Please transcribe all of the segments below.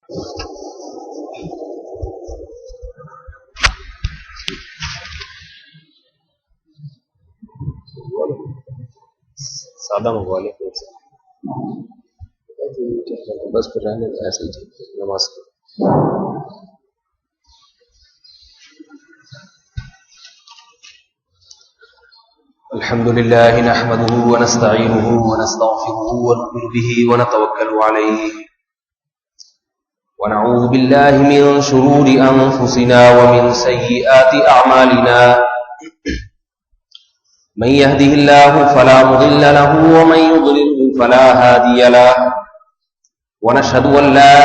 سادہ منگوا لیں بس پھر رہنے ایسے ہی نماز کا. الحمد لله نحمده ونستعينه ونستغفره ونؤمن به ونتوكل عليه ونعوذ بالله من شرور أنفسنا ومن سيئات أعمالنا من يهده الله فلا مضل له ومن يضلله فلا هادي له ونشهد أن لا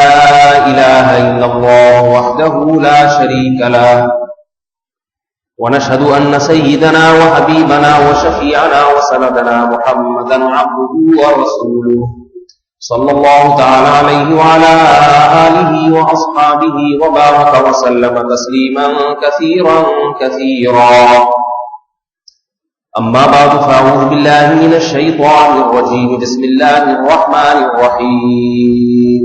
إله إلا الله وحده لا شريك له ونشهد أن سيدنا وحبيبنا وشفيعنا وسندنا محمدا عبده ورسوله صلى الله تعالى عليه وعلى آله وأصحابه وبارك وسلم تسليما كثيرا كثيرا. أما بعد فأعوذ بالله من الشيطان الرجيم. بسم الله الرحمن الرحيم.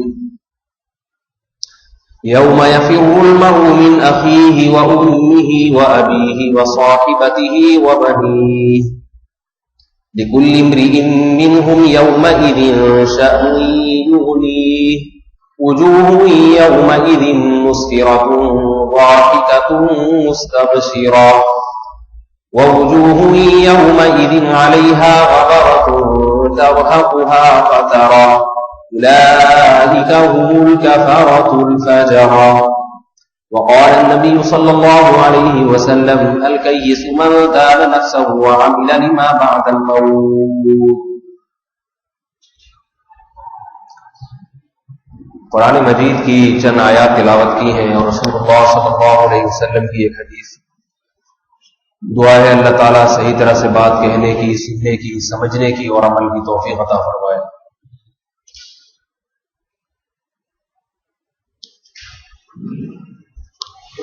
يوم يفر المرء من أخيه وأمه وأبيه وصاحبته وبنيه لكل امرئ منهم يومئذ شأن يغنيه وجوه يومئذ مسفرة ضاحكة مستبشرة ووجوه يومئذ عليها غبرة ترهقها قترة أولئك هم الكفرة الفجرة. وقال النبي صلى الله عليه وسلم الكيس من دان نفسه وعمل لما بعد الموت. قرآن مجید کی چند آیات تلاوت کی ہیں اور رسول اللہ صلی اللہ علیہ وسلم کی ایک حدیث. دعا ہے اللہ تعالیٰ صحیح طرح سے بات کہنے کی، سننے کی، سمجھنے کی اور عمل کی توفیق عطا فرمائے.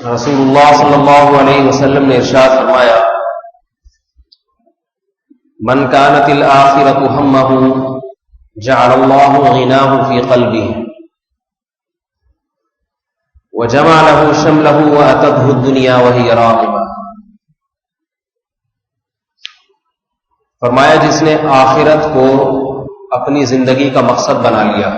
رسول اللہ صلی اللہ علیہ وسلم نے ارشاد فرمایا من كانت الآخرة همه جعل الله غناه في قلبه وجمع له شمله وأتته الدنيا وهي راغمة. فرمایا جس نے آخرت کو اپنی زندگی کا مقصد بنا لیا،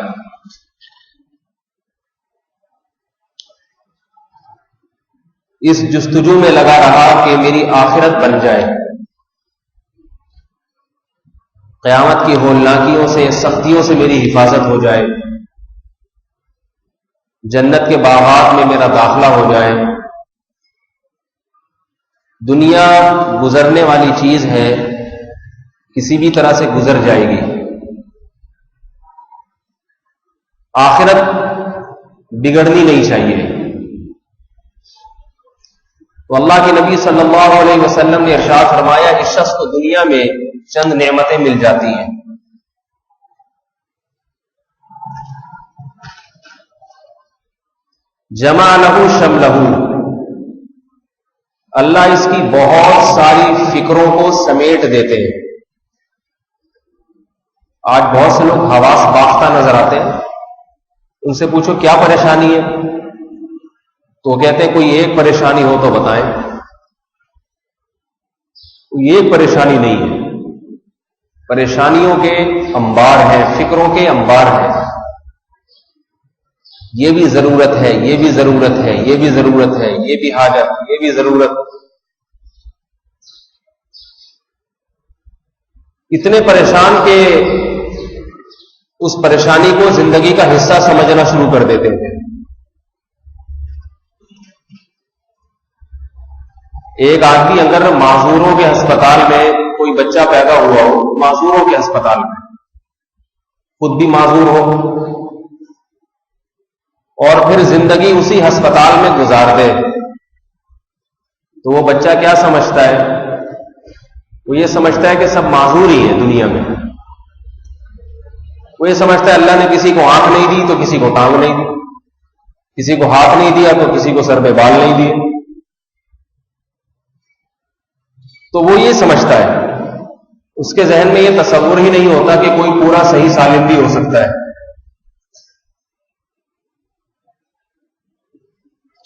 اس جستجو میں لگا رہا کہ میری آخرت بن جائے، قیامت کی ہولناکیوں سے، سختیوں سے میری حفاظت ہو جائے، جنت کے باغات میں میرا داخلہ ہو جائے. دنیا گزرنے والی چیز ہے، کسی بھی طرح سے گزر جائے گی. آخرت بگڑنی نہیں چاہیے. تو اللہ کے نبی صلی اللہ علیہ وسلم نے ارشاد فرمایا اس شخص کو دنیا میں چند نعمتیں مل جاتی ہیں، جمع لہو شملہو، اللہ اس کی بہت ساری فکروں کو سمیٹ دیتے ہیں. آج بہت سے لوگ حواس باختہ نظر آتے ہیں، ان سے پوچھو کیا پریشانی ہے تو کہتے ہیں کوئی ایک پریشانی ہو تو بتائیں. کوئی ایک پریشانی نہیں ہے، پریشانیوں کے انبار ہیں، فکروں کے انبار ہیں. یہ بھی ضرورت ہے، یہ بھی ضرورت ہے، یہ بھی ضرورت ہے، یہ بھی حاجت، یہ بھی ضرورت. اتنے پریشان کہ اس پریشانی کو زندگی کا حصہ سمجھنا شروع کر دیتے ہیں. ایک آدمی اگر معذوروں کے ہسپتال میں کوئی بچہ پیدا ہوا ہو، معذوروں کے ہسپتال میں خود بھی معذور ہو اور پھر زندگی اسی ہسپتال میں گزار دے، تو وہ بچہ کیا سمجھتا ہے؟ وہ یہ سمجھتا ہے کہ سب معذور ہی ہیں دنیا میں. وہ یہ سمجھتا ہے اللہ نے کسی کو آنکھ نہیں دی تو کسی کو ٹانگ نہیں دی، کسی کو ہاتھ نہیں دیا تو کسی کو سر پہ بال نہیں دیے. تو وہ یہ سمجھتا ہے، اس کے ذہن میں یہ تصور ہی نہیں ہوتا کہ کوئی پورا صحیح سالم بھی ہو سکتا ہے.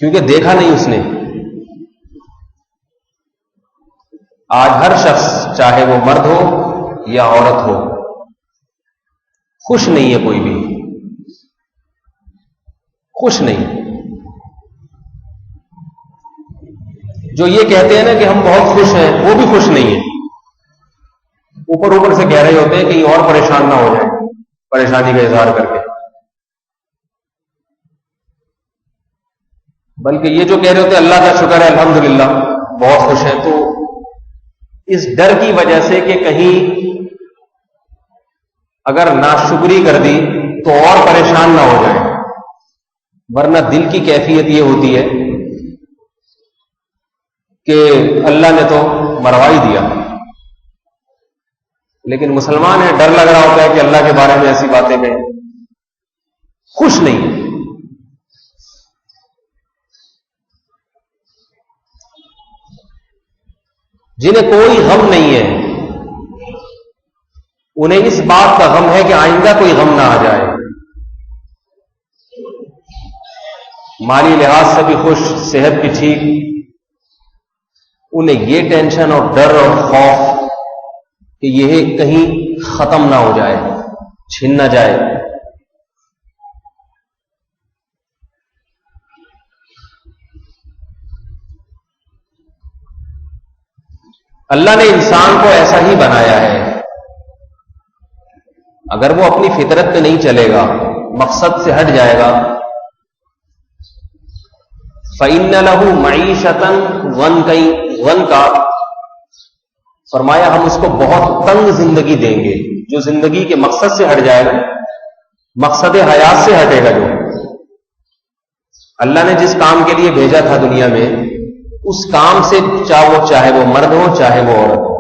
کیونکہ دیکھا نہیں اس نے. آج ہر شخص چاہے وہ مرد ہو یا عورت ہو خوش نہیں ہے، کوئی بھی خوش نہیں. جو یہ کہتے ہیں نا کہ ہم بہت خوش ہیں، وہ بھی خوش نہیں ہیں. اوپر اوپر سے کہہ رہے ہوتے ہیں کہیں اور پریشان نہ ہو جائے، پریشانی کا اظہار کر کے. بلکہ یہ جو کہہ رہے ہوتے ہیں اللہ کا شکر ہے الحمدللہ بہت خوش ہیں، تو اس ڈر کی وجہ سے کہ کہیں اگر ناشکری کر دی تو اور پریشان نہ ہو جائے. ورنہ دل کی کیفیت یہ ہوتی ہے کہ اللہ نے تو مروا ہی دیا، لیکن مسلمان ہے ڈر لگ رہا ہوتا ہے کہ اللہ کے بارے میں ایسی باتیں میں خوش نہیں ہے. جنہیں کوئی غم نہیں ہے انہیں اس بات کا غم ہے کہ آئندہ کوئی غم نہ آ جائے. مالی لحاظ سے بھی خوش، صحت بھی ٹھیک، انہیں یہ ٹینشن اور ڈر اور خوف کہ یہ کہیں ختم نہ ہو جائے، چھن نہ جائے. اللہ نے انسان کو ایسا ہی بنایا ہے. اگر وہ اپنی فطرت پہ نہیں چلے گا، مقصد سے ہٹ جائے گا، فَإِنَّ لَهُ مَعِيشَةً ضَنْكَا، فرمایا ہم اس کو بہت تنگ زندگی دیں گے. جو زندگی کے مقصد سے ہٹ جائے گا، مقصد حیات سے ہٹے گا، جو اللہ نے جس کام کے لیے بھیجا تھا دنیا میں، اس کام سے چاہے وہ مرد ہو چاہے وہ عورت ہو،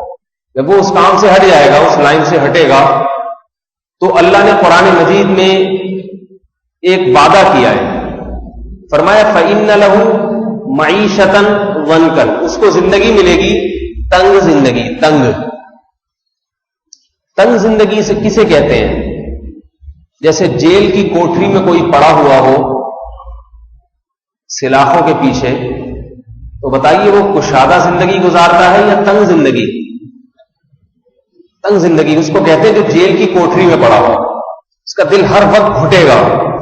جب وہ اس کام سے ہٹ جائے گا، اس لائن سے ہٹے گا، تو اللہ نے قرآن مجید میں ایک وعدہ کیا ہے. فرمایا فَإِنَّ لَهُ مَعِيشَةً ضَنْكًا، اس کو زندگی ملے گی تنگ زندگی. تنگ زندگی سے کسے کہتے ہیں؟ جیسے جیل کی کوٹری میں کوئی پڑا ہوا ہو سلاخوں کے پیچھے، تو بتائیے وہ کشادہ زندگی گزارتا ہے یا تنگ زندگی؟ تنگ زندگی اس کو کہتے ہیں جو جیل کی کوٹری میں پڑا ہوا، اس کا دل ہر وقت گھٹے گا،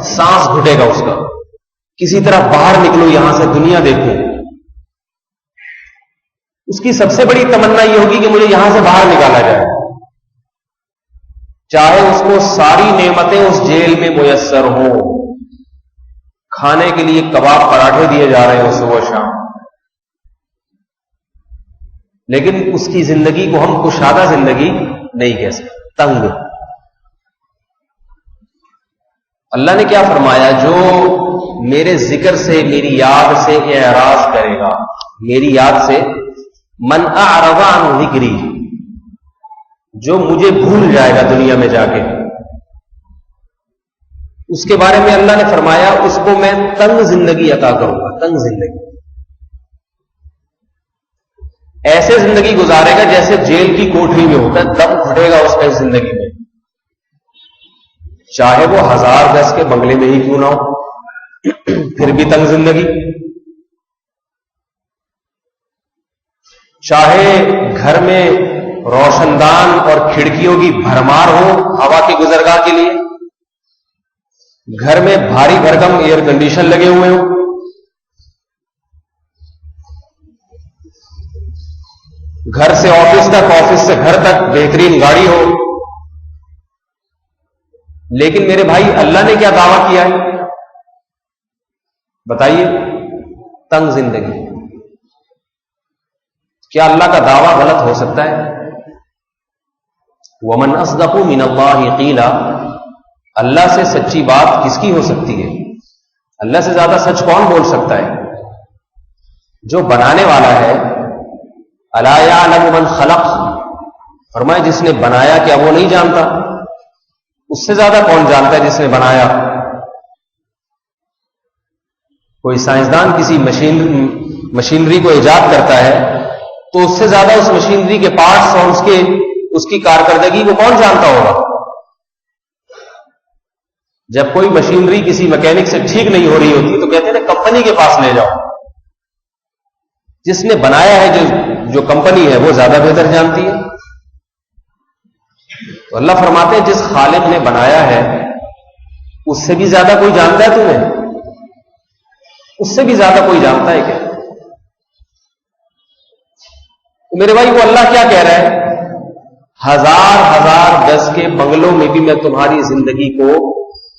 سانس گھٹے گا اس کا، کسی طرح باہر نکلو یہاں سے، دنیا دیکھو. اس کی سب سے بڑی تمنا یہ ہوگی کہ مجھے یہاں سے باہر نکالا جائے، چاہے اس کو ساری نعمتیں اس جیل میں میسر ہوں، کھانے کے لیے کباب پراٹھے دیے جا رہے ہوں صبح شام، لیکن اس کی زندگی کو ہم کشادہ زندگی نہیں کہہ سکتے، تنگ. اللہ نے کیا فرمایا؟ جو میرے ذکر سے، میری یاد سے اعراض کرے گا، میری یاد سے، من اعرض عن ذکری، جو مجھے بھول جائے گا دنیا میں جا کے، اس کے بارے میں اللہ نے فرمایا اس کو میں تنگ زندگی عطا کروں گا. تنگ زندگی، ایسے زندگی گزارے گا جیسے جیل کی کوٹری میں ہوتا ہے، دم گھٹے گا اس کا اس زندگی میں، چاہے وہ 1000 گز کے بنگلے میں ہی کیوں نہ ہو، پھر بھی تنگ زندگی. چاہے گھر میں روشن دان اور کھڑکیوں کی بھرمار ہو ہوا کی گزرگاہ کے لیے، گھر میں بھاری بھرکم ایئر کنڈیشن لگے ہوئے ہوں، گھر سے آفس تک، آفس سے گھر تک بہترین گاڑی ہو، لیکن میرے بھائی اللہ نے کیا دعویٰ کیا ہے بتائیے؟ تنگ زندگی. کیا اللہ کا دعویٰ غلط ہو سکتا ہے؟ وَمَنْ أَصْدَقُ مِنَ اللَّهِ قِيلًا، اللہ سے سچی بات کس کی ہو سکتی ہے؟ اللہ سے زیادہ سچ کون بول سکتا ہے؟ جو بنانے والا ہے. الا یعلم من خلق، فرمائے جس نے بنایا کیا وہ نہیں جانتا؟ اس سے زیادہ کون جانتا ہے جس نے بنایا؟ کوئی سائنسدان کسی مشینری کو ایجاد کرتا ہے تو اس سے زیادہ اس مشینری کے پارٹس اور اس کی کارکردگی کو کون جانتا ہوگا؟ جب کوئی مشینری کسی میکینک سے ٹھیک نہیں ہو رہی ہوتی تو کہتے ہیں کمپنی کے پاس لے جاؤ. جس نے بنایا ہے جو کمپنی ہے وہ زیادہ بہتر جانتی ہے. تو اللہ فرماتے ہیں جس خالق نے بنایا ہے اس سے بھی زیادہ کوئی جانتا ہے تمہیں؟ اس سے بھی زیادہ کوئی جانتا ہے کیا؟ تو میرے بھائی وہ اللہ کیا کہہ رہا ہے؟ ہزار گز کے بنگلوں میں بھی میں تمہاری زندگی کو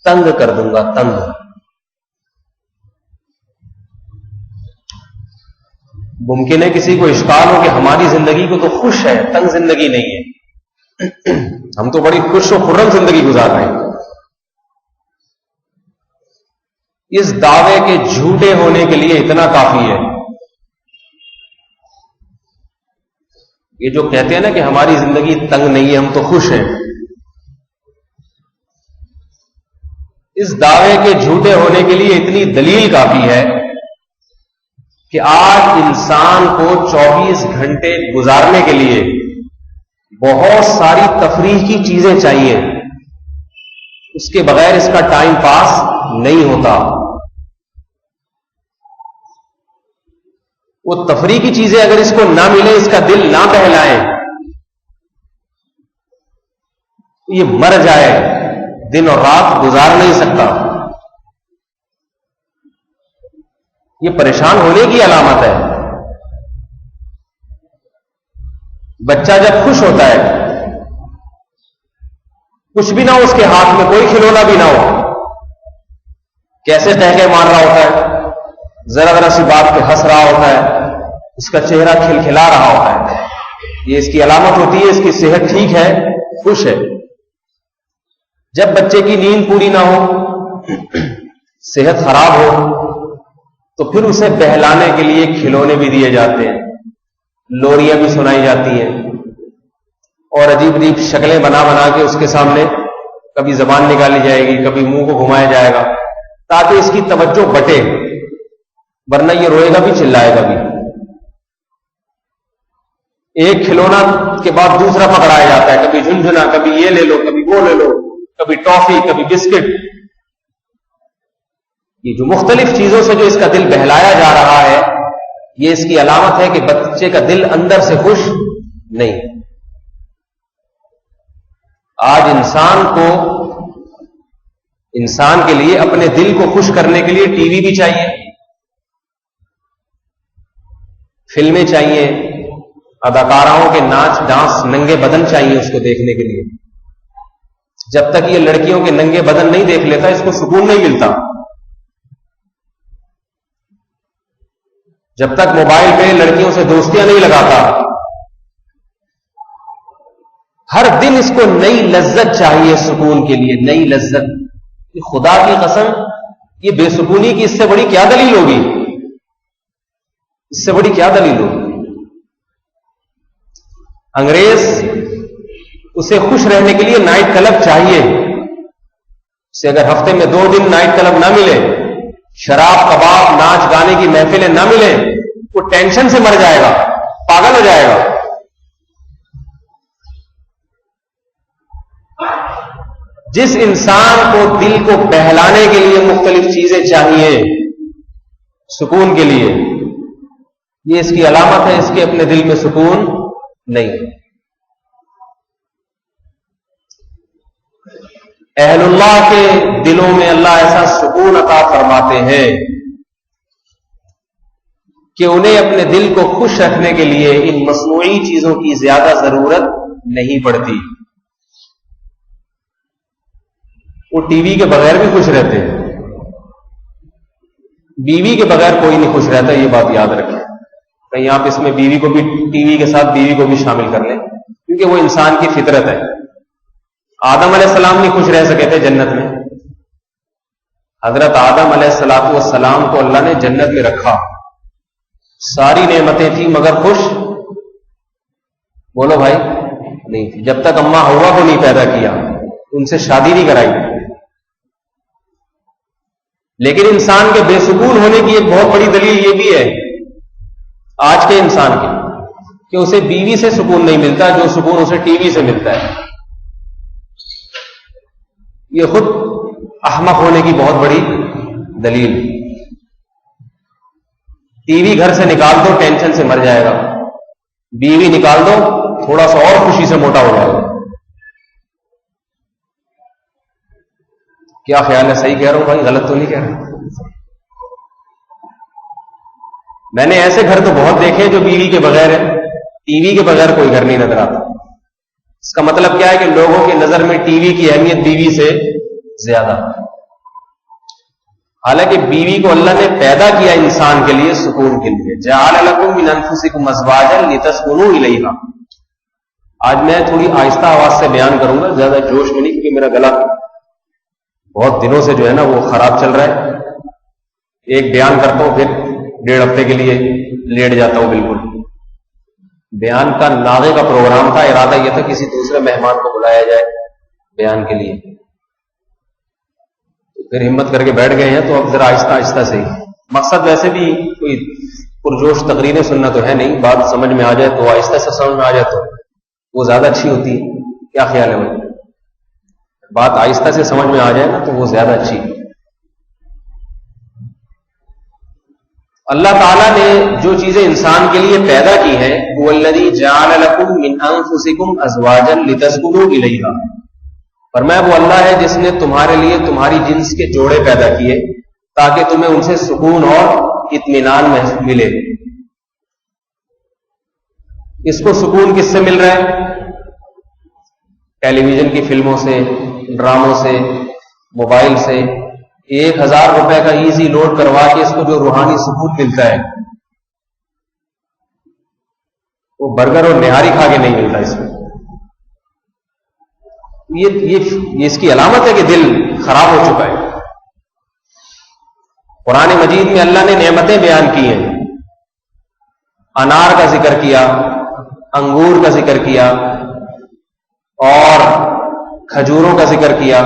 تنگ کر دوں گا. تنگ. ممکن ہے کسی کو اشکال ہو کہ ہماری زندگی کو تو خوش ہے، تنگ زندگی نہیں ہے. ہم تو بڑی خوش و خرم زندگی گزار رہے ہیں. اس دعوے کے جھوٹے ہونے کے لیے اتنا کافی ہے. یہ جو کہتے ہیں نا کہ ہماری زندگی تنگ نہیں ہے، ہم تو خوش ہیں، اس دعوے کے جھوٹے ہونے کے لیے اتنی دلیل کافی ہے کہ آج انسان کو 24 گھنٹے گزارنے کے لیے بہت ساری تفریح کی چیزیں چاہیے. اس کے بغیر اس کا ٹائم پاس نہیں ہوتا. وہ تفریح کی چیزیں اگر اس کو نہ ملے، اس کا دل نہ بہلائے، یہ مر جائے، دن اور رات گزار نہیں سکتا. یہ پریشان ہونے کی علامت ہے. بچہ جب خوش ہوتا ہے، کچھ بھی نہ ہو اس کے ہاتھ میں، کوئی کھلونا بھی نہ ہو، کیسے ٹہکے مار رہا ہوتا ہے، ذرا سی بات پہ ہنس رہا ہوتا ہے، اس کا چہرہ کھلکھلا رہا ہوتا ہے. یہ اس کی علامت ہوتی ہے اس کی صحت ٹھیک ہے، خوش ہے. جب بچے کی نیند پوری نہ ہو، صحت خراب ہو، تو پھر اسے بہلانے کے لیے کھلونے بھی دیے جاتے ہیں، لوریاں بھی سنائی جاتی ہیں، اور عجیب عجیب شکلیں بنا کے اس کے سامنے کبھی زبان نکالی جائے گی، کبھی منہ کو گھمایا جائے گا، تاکہ اس کی توجہ بٹے، ورنہ یہ روئے گا بھی، چلائے گا بھی. ایک کھلونا کے بعد دوسرا پکڑایا جاتا ہے، کبھی جھنجھنا، کبھی یہ لے لو، کبھی وہ لے لو، کبھی ٹافی، کبھی بسکٹ. یہ جو مختلف چیزوں سے جو اس کا دل بہلایا جا رہا ہے، یہ اس کی علامت ہے کہ بچے کا دل اندر سے خوش نہیں. آج انسان کے لیے اپنے دل کو خوش کرنے کے لیے ٹی وی بھی چاہیے، فلمیں چاہیے، اداکاراؤں کے ناچ ڈانس، ننگے بدن چاہیے اس کو دیکھنے کے لیے. جب تک یہ لڑکیوں کے ننگے بدن نہیں دیکھ لیتا اس کو سکون نہیں ملتا. جب تک موبائل پہ لڑکیوں سے دوستیاں نہیں لگاتا، ہر دن اس کو نئی لذت چاہیے سکون کے لیے، نئی لذت. خدا کی قسم یہ بے سکونی کی اس سے بڑی کیا دلیل ہوگی؟ اس سے بڑی کیا دلیل ہوگی؟ انگریز اسے خوش رہنے کے لیے نائٹ کلب چاہیے. اسے اگر ہفتے میں 2 دن نائٹ کلب نہ ملے، شراب کباب ناچ گانے کی محفلیں نہ ملے، وہ ٹینشن سے مر جائے گا، پاگل ہو جائے گا. جس انسان کو دل کو بہلانے کے لیے مختلف چیزیں چاہیے سکون کے لیے، یہ اس کی علامت ہے اس کے اپنے دل میں سکون نہیں. اہل اللہ کے دلوں میں اللہ ایسا سکون عطا فرماتے ہیں کہ انہیں اپنے دل کو خوش رکھنے کے لیے ان مصنوعی چیزوں کی زیادہ ضرورت نہیں پڑتی. وہ ٹی وی کے بغیر بھی خوش رہتے ہیں. بیوی کے بغیر کوئی نہیں خوش رہتا، یہ بات یاد رکھیں. کہیں آپ اس میں بیوی کو بھی، ٹی وی کے ساتھ بیوی کو بھی شامل کر لیں، کیونکہ وہ انسان کی فطرت ہے. آدم علیہ السلام نہیں خوش رہ سکے تھے جنت میں. حضرت آدم علیہ السلام کو اللہ نے جنت میں رکھا، ساری نعمتیں تھیں مگر خوش بولو بھائی نہیں تھی. جب تک اماں حوا کو نہیں پیدا کیا، ان سے شادی نہیں کرائی. لیکن انسان کے بے سکون ہونے کی ایک بہت بڑی دلیل یہ بھی ہے آج کے انسان کی، کہ اسے بیوی سے سکون نہیں ملتا جو سکون اسے ٹی وی سے ملتا ہے. یہ خود احمق ہونے کی بہت بڑی دلیل. ٹی وی گھر سے نکال دو ٹینشن سے مر جائے گا، بیوی نکال دو تھوڑا سا اور خوشی سے موٹا ہو جائے گا. کیا خیال ہے؟ صحیح کہہ رہا ہوں بھائی؟ غلط تو نہیں کہہ رہا؟ میں نے ایسے گھر تو بہت دیکھے جو بیوی کے بغیر ہے، ٹی وی کے بغیر کوئی گھر نہیں نظر آتا. اس کا مطلب کیا ہے کہ لوگوں کی نظر میں ٹی وی کی اہمیت بیوی سے زیادہ. حالانکہ بیوی کو اللہ نے پیدا کیا انسان کے لیے سکون کے لیے. جعل لکم من انفسکم ازواجا لتسکنوا الیہا. آج میں تھوڑی آہستہ آواز سے بیان کروں گا، زیادہ جوش میں نہیں، کیونکہ میرا گلا بہت دنوں سے جو ہے نا وہ خراب چل رہا ہے. ایک بیان کرتا ہوں پھر 1.5 ہفتے کے لیے لیٹ جاتا ہوں. بالکل بیان کا ناغے کا پروگرام تھا، ارادہ یہ تھا کسی دوسرے مہمان کو بلایا جائے بیان کے لیے، پھر ہمت کر کے بیٹھ گئے ہیں. تو اب ذرا آہستہ آہستہ سے مقصد ویسے بھی کوئی پرجوش تقریریں سننا تو ہے نہیں، بات سمجھ میں آ جائے تو آہستہ سے سمجھ میں آ جائے تو وہ زیادہ اچھی ہوتی ہے. کیا خیال ہے بھائی؟ بات آہستہ سے سمجھ میں آ جائے نا تو وہ زیادہ اچھی ہے. اللہ تعالیٰ نے جو چیزیں انسان کے لیے پیدا کی ہیں، وَالَّذِي جَعَلَ لَكُم مِّنْ أَنفُسِكُمْ أَزْوَاجًا لِتَسْكُنُوا إِلَيْهَا. فرمایا وہ اللہ ہے جس نے تمہارے لیے تمہاری جنس کے جوڑے پیدا کیے تاکہ تمہیں ان سے سکون اور اطمینان ملے. اس کو سکون کس سے مل رہا ہے؟ ٹیلی ویژن کی فلموں سے، ڈراموں سے، موبائل سے. 1000 روپے کا ایزی لوڈ کروا کے اس کو جو روحانی سکون ملتا ہے وہ برگر اور نہاری کھا کے نہیں ملتا. اس میں یہ اس کی علامت ہے کہ دل خراب ہو چکا ہے. قرآن مجید میں اللہ نے نعمتیں بیان کی ہیں. انار کا ذکر کیا، انگور کا ذکر کیا اور کھجوروں کا ذکر کیا.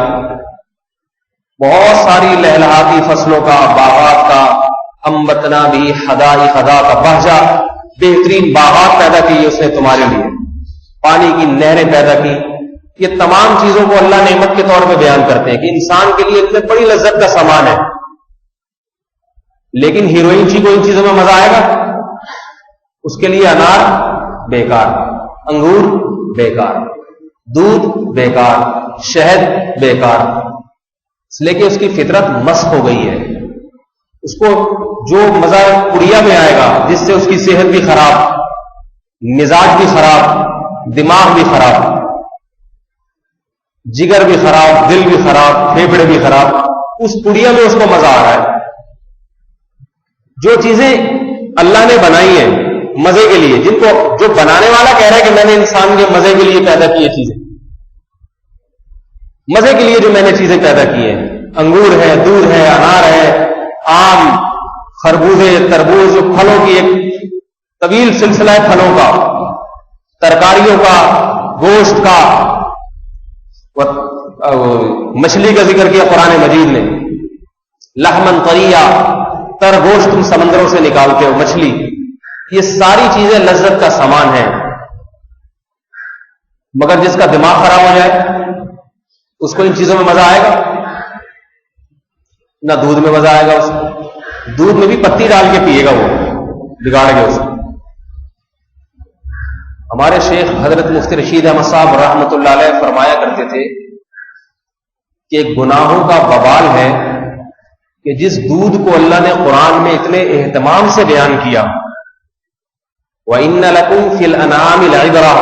بہت ساری لہلہاتی فصلوں کا، باغات کا. انبتنا بھی حدائق ذات بہجہ، بہترین باغات پیدا کی اس نے تمہارے لیے، پانی کی نہریں پیدا کی. یہ تمام چیزوں کو اللہ نعمت کے طور پہ بیان کرتے ہیں کہ انسان کے لیے اتنے بڑی لذت کا سامان ہے. لیکن ہیروئن جی کو ان چیزوں میں مزہ آئے گا؟ اس کے لیے انار بیکار، انگور بیکار، دودھ بیکار، شہد بیکار. اس لیے کہ اس کی فطرت مسخ ہو گئی ہے. اس کو جو مزہ پڑیا میں آئے گا جس سے اس کی صحت بھی خراب، مزاج بھی خراب، دماغ بھی خراب، جگر بھی خراب، دل بھی خراب، پھیپھڑے بھی خراب، اس پڑیا میں اس کو مزہ آ رہا ہے. جو چیزیں اللہ نے بنائی ہیں مزے کے لیے، جن کو جو بنانے والا کہہ رہا ہے کہ میں نے انسان کے مزے کے لیے پیدا کی چیزیں، مزے کے لیے جو میں نے چیزیں پیدا کی ہیں، انگور ہے، دودھ ہے، انار ہے، آم، خربوزے، تربوز، جو پھلوں کی ایک طویل سلسلہ ہے، پھلوں کا، ترکاریوں کا، گوشت کا. مچھلی کا ذکر کیا قرآن مجید نے، لحمن طریا، تر گوشت تم سمندروں سے نکالتے ہو، مچھلی. یہ ساری چیزیں لذت کا سامان ہیں. مگر جس کا دماغ خراب ہو جائے اس کو ان چیزوں میں مزہ آئے گا؟ نہ دودھ میں مزہ آئے گا. اس کو دودھ میں بھی پتی ڈال کے پیے گا، وہ بگاڑ گے اس کو. ہمارے شیخ حضرت مفتی رشید احمد صاحب رحمۃ اللہ علیہ فرمایا کرتے تھے کہ گناہوں کا وبال ہے کہ جس دودھ کو اللہ نے قرآن میں اتنے اہتمام سے بیان کیا، وَإِنَّ لَكُمْ فِي الْأَنْعَامِ لَعِبْرَةً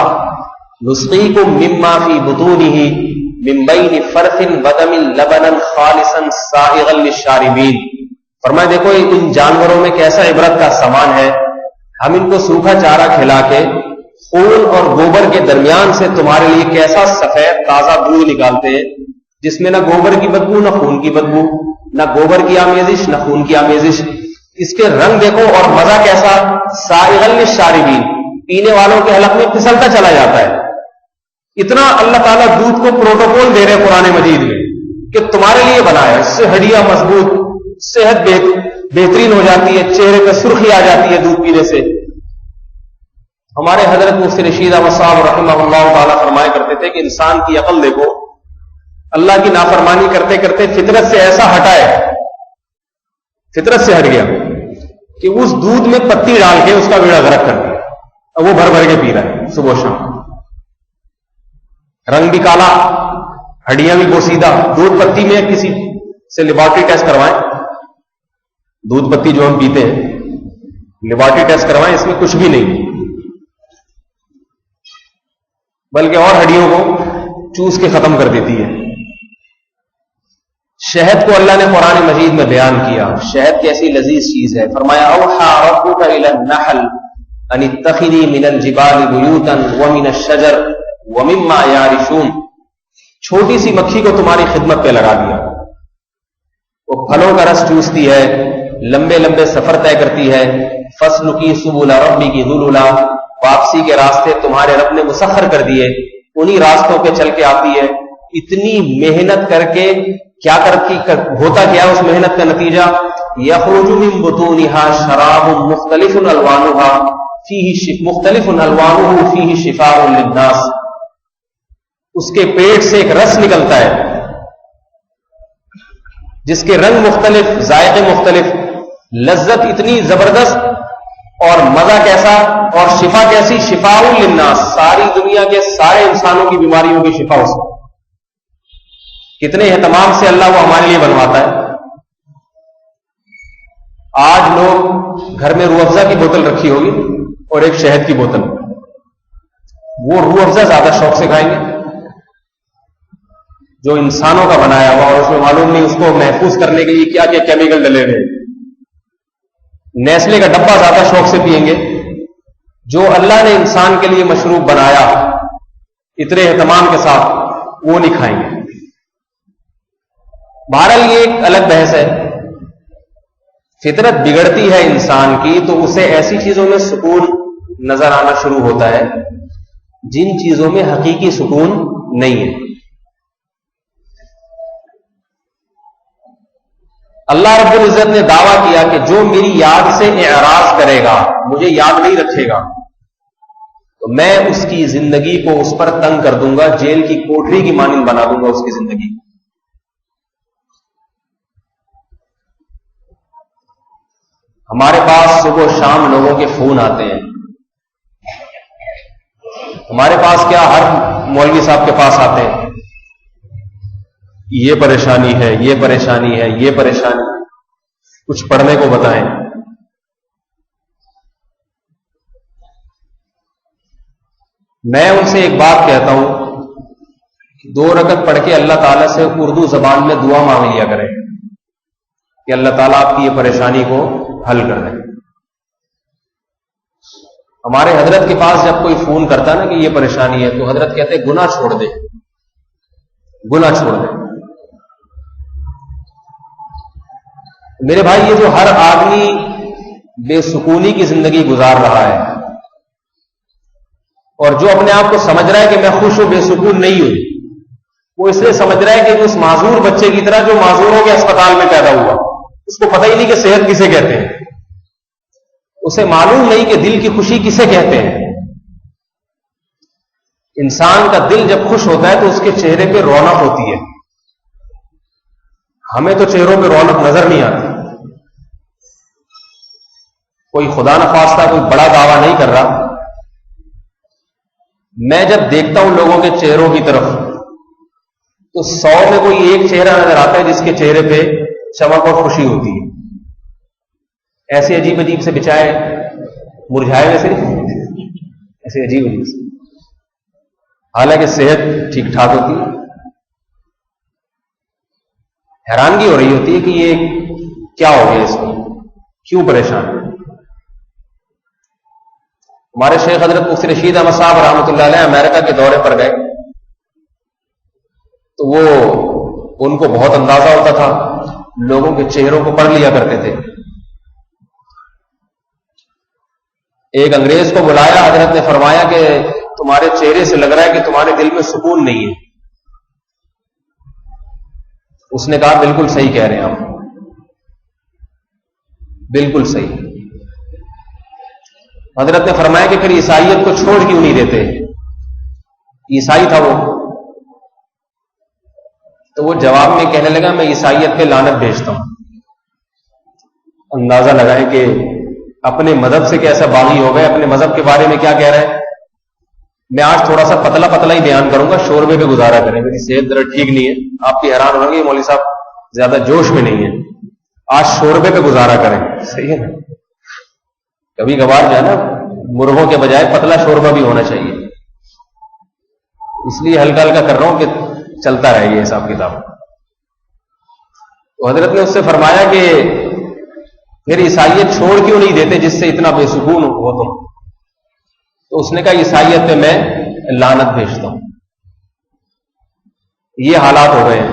نُسْقِيكُم مِّمَّا فِي بُطُونِهِ مِن بَيْنِ فَرْثٍ وَدَمٍ لَبَنًا خَالِصًا سَائِغًا لِلشَّارِبِينَ. فرمایا دیکھو ان جانوروں میں کیسا عبرت کا سامان ہے. ہم ان کو سوکھا چارہ کھلا کے خون اور گوبر کے درمیان سے تمہارے لیے کیسا سفید تازہ دودھ نکالتے ہیں، جس میں نہ گوبر کی بدبو، نہ خون کی بدبو، نہ گوبر کی آمیزش، نہ خون کی آمیزش. اس کے رنگ دیکھو اور مزہ کیسا، سائغ للشاربین، پینے والوں کے حلق میں پھسلتا چلا جاتا ہے. اتنا اللہ تعالیٰ دودھ کو پروٹوکول دے رہے قرآن مجید میں کہ تمہارے لیے بنایا. اس سے ہڈیاں مضبوط، صحت بہترین ہو جاتی ہے، چہرے پہ سرخی آ جاتی ہے دودھ پینے سے. ہمارے حضرت مفتی رشید احمد صاحب رحمہ اللہ تعالیٰ فرمایا کرتے تھے کہ انسان کی عقل دیکھو، اللہ کی نافرمانی کرتے کرتے فطرت سے ایسا ہٹا ہے، فطرت سے ہٹ گیا کہ اس دودھ میں پتی ڈال کے اس کا بیڑا غرق کر دیا، اب وہ بھر بھر کے پی رہا ہے صبح و شام، رنگ بھی کالا، ہڈیاں بھی بوسیدہ۔ دودھ پتی میں کسی سے لیبارٹری ٹیسٹ کروائیں، دودھ پتی جو ہم پیتے ہیں لیبارٹری ٹیسٹ کروائیں، اس میں کچھ بھی نہیں، بلکہ اور ہڈیوں کو چوس کے ختم کر دیتی ہے۔ شہد کو اللہ نے قرآن مجید میں بیان کیا، شہد کیسی لذیذ چیز ہے، فرمایا اوحى ربك الى النحل ان اتخذي من الجبال بيوتا ومن الشجر ومما يعرشون، چھوٹی سی مکھی کو تمہاری خدمت پہ لگا دیا، وہ پھلوں کا رس چوستی ہے، لمبے لمبے سفر طے کرتی ہے، فاسلکی سبل ربک ذللا، واپسی کے راستے تمہارے رب نے مسخر کر دیے، انہی راستوں پہ چل کے آتی ہے۔ اتنی محنت کر کے کیا کرتی، ہوتا کیا اس محنت کا نتیجہ، یخرج من بطونها شراب مختلف الوانها فیہ شفاء للناس، اس کے پیٹ سے ایک رس نکلتا ہے جس کے رنگ مختلف، ذائقے مختلف، لذت اتنی زبردست اور مزہ کیسا اور شفا کیسی، شفاء للناس، ساری دنیا کے سارے انسانوں کی بیماریوں کی شفا اس میں۔ کتنے اہتمام سے اللہ وہ ہمارے لیے بنواتا ہے۔ آج لوگ گھر میں روح افزا کی بوتل رکھی ہوگی اور ایک شہد کی بوتل، وہ روح افزا زیادہ شوق سے کھائیں گے جو انسانوں کا بنایا ہوا، اور اس میں معلوم نہیں اس کو محفوظ کرنے کے لیے کیا کیا کیمیکل ڈلے ہوئے۔ نیسلے کا ڈبہ زیادہ شوق سے پیئیں گے، جو اللہ نے انسان کے لیے مشروب بنایا اتنے اہتمام کے ساتھ، وہ نہیں کھائیں گے۔ بہرحال یہ ایک الگ بحث ہے۔ فطرت بگڑتی ہے انسان کی تو اسے ایسی چیزوں میں سکون نظر آنا شروع ہوتا ہے جن چیزوں میں حقیقی سکون نہیں ہے۔ اللہ رب العزت نے دعویٰ کیا کہ جو میری یاد سے اعراض کرے گا، مجھے یاد نہیں رکھے گا، تو میں اس کی زندگی کو اس پر تنگ کر دوں گا، جیل کی کوٹری کی مانند بنا دوں گا اس کی زندگی۔ ہمارے پاس صبح و شام لوگوں کے فون آتے ہیں، ہمارے پاس کیا ہر مولوی صاحب کے پاس آتے ہیں، یہ پریشانی ہے، یہ پریشانی ہے، یہ پریشانی، کچھ پڑھنے کو بتائیں۔ میں ان سے ایک بات کہتا ہوں، 2 رکعت پڑھ کے اللہ تعالیٰ سے اردو زبان میں دعا مانگ لیا کریں کہ اللہ تعالیٰ آپ کی یہ پریشانی کو حل کر دیں۔ ہمارے حضرت کے پاس جب کوئی فون کرتا نا کہ یہ پریشانی ہے، تو حضرت کہتے ہیں گناہ چھوڑ دے، گناہ چھوڑ دے۔ میرے بھائی، یہ جو ہر آدمی بے سکونی کی زندگی گزار رہا ہے اور جو اپنے آپ کو سمجھ رہا ہے کہ میں خوش ہوں، بے سکون نہیں ہوں، وہ اس لیے سمجھ رہا ہے کہ اس معذور بچے کی طرح جو معذوروں کے اسپتال میں پیدا ہوا، اس کو پتہ ہی نہیں کہ صحت کسے کہتے ہیں، اسے معلوم نہیں کہ دل کی خوشی کسے کہتے ہیں۔ انسان کا دل جب خوش ہوتا ہے تو اس کے چہرے پہ رونق ہوتی ہے۔ ہمیں تو چہروں پہ رونق نظر نہیں آتی۔ کوئی خدا نخواستہ کوئی بڑا دعویٰ نہیں کر رہا، میں جب دیکھتا ہوں لوگوں کے چہروں کی طرف تو 100 میں کوئی ایک چہرہ نظر آتا ہے جس کے چہرے پہ چمک اور خوشی ہوتی ہے۔ ایسے عجیب عجیب سے بچائے مرجھائے ویسے ایسے عجیب عجیب سے، حالانکہ صحت ٹھیک ٹھاک ہوتی ہے۔ حیرانگی ہو رہی ہوتی ہے کہ یہ کیا ہو گیا، اس کو کیوں پریشان ہے۔ ہمارے شیخ حضرت مفتی رشید احمد صاحب رحمۃ اللہ علیہ امریکہ کے دورے پر گئے تو وہ ان کو بہت اندازہ ہوتا تھا، لوگوں کے چہروں کو پڑھ لیا کرتے تھے۔ ایک انگریز کو بلایا، حضرت نے فرمایا کہ تمہارے چہرے سے لگ رہا ہے کہ تمہارے دل میں سکون نہیں ہے۔ اس نے کہا بالکل صحیح کہہ رہے ہیں آپ، بالکل صحیح۔ حضرت نے فرمایا کہ پھر عیسائیت کو چھوڑ کیوں نہیں دیتے؟ عیسائی تھا وہ، تو وہ جواب میں کہنے لگا میں عیسائیت پہ لعنت بھیجتا ہوں. اندازہ لگائیں کہ اپنے مذہب سے کیسا باغی ہو گئے, اپنے مذہب کے بارے میں کیا کہہ رہے ہیں. میں آج تھوڑا سا پتلا پتلا ہی بیان کروں گا, شوربے پہ گزارا کریں, میری صحت ذرا ٹھیک نہیں ہے. آپ بھی حیران ہوں گے مولوی صاحب زیادہ جوش میں نہیں ہے, آج شوربے پہ گزارا کریں. صحیح ہے نا, کبھی کبھار جو ہے نا مرغوں کے بجائے پتلا شوربہ بھی ہونا چاہیے, اس لیے ہلکا ہلکا کر رہا ہوں کہ چلتا رہے یہ حساب کتاب. تو حضرت نے اس سے فرمایا کہ پھر عیسائیت چھوڑ کیوں نہیں دیتے جس سے اتنا بے سکون ہو تم. تو اس نے کہا عیسائیت پہ میں لعنت بھیجتا ہوں. یہ حالات ہو گئے ہیں.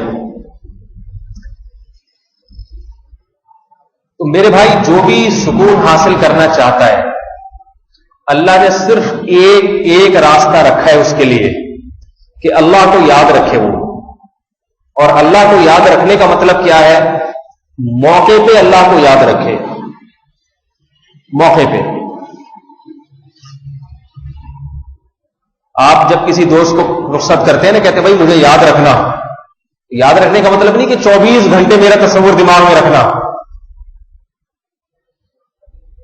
تو میرے بھائی جو بھی سکون حاصل کرنا چاہتا ہے, اللہ نے صرف ایک راستہ رکھا ہے اس کے لیے کہ اللہ کو یاد رکھے وہ. اور اللہ کو یاد رکھنے کا مطلب کیا ہے؟ موقع پہ اللہ کو یاد رکھے. موقع پہ آپ جب کسی دوست کو رخصت کرتے ہیں نا, کہتے ہیں بھائی مجھے یاد رکھنا. یاد رکھنے کا مطلب نہیں کہ 24 گھنٹے میرا تصور دماغ میں رکھنا.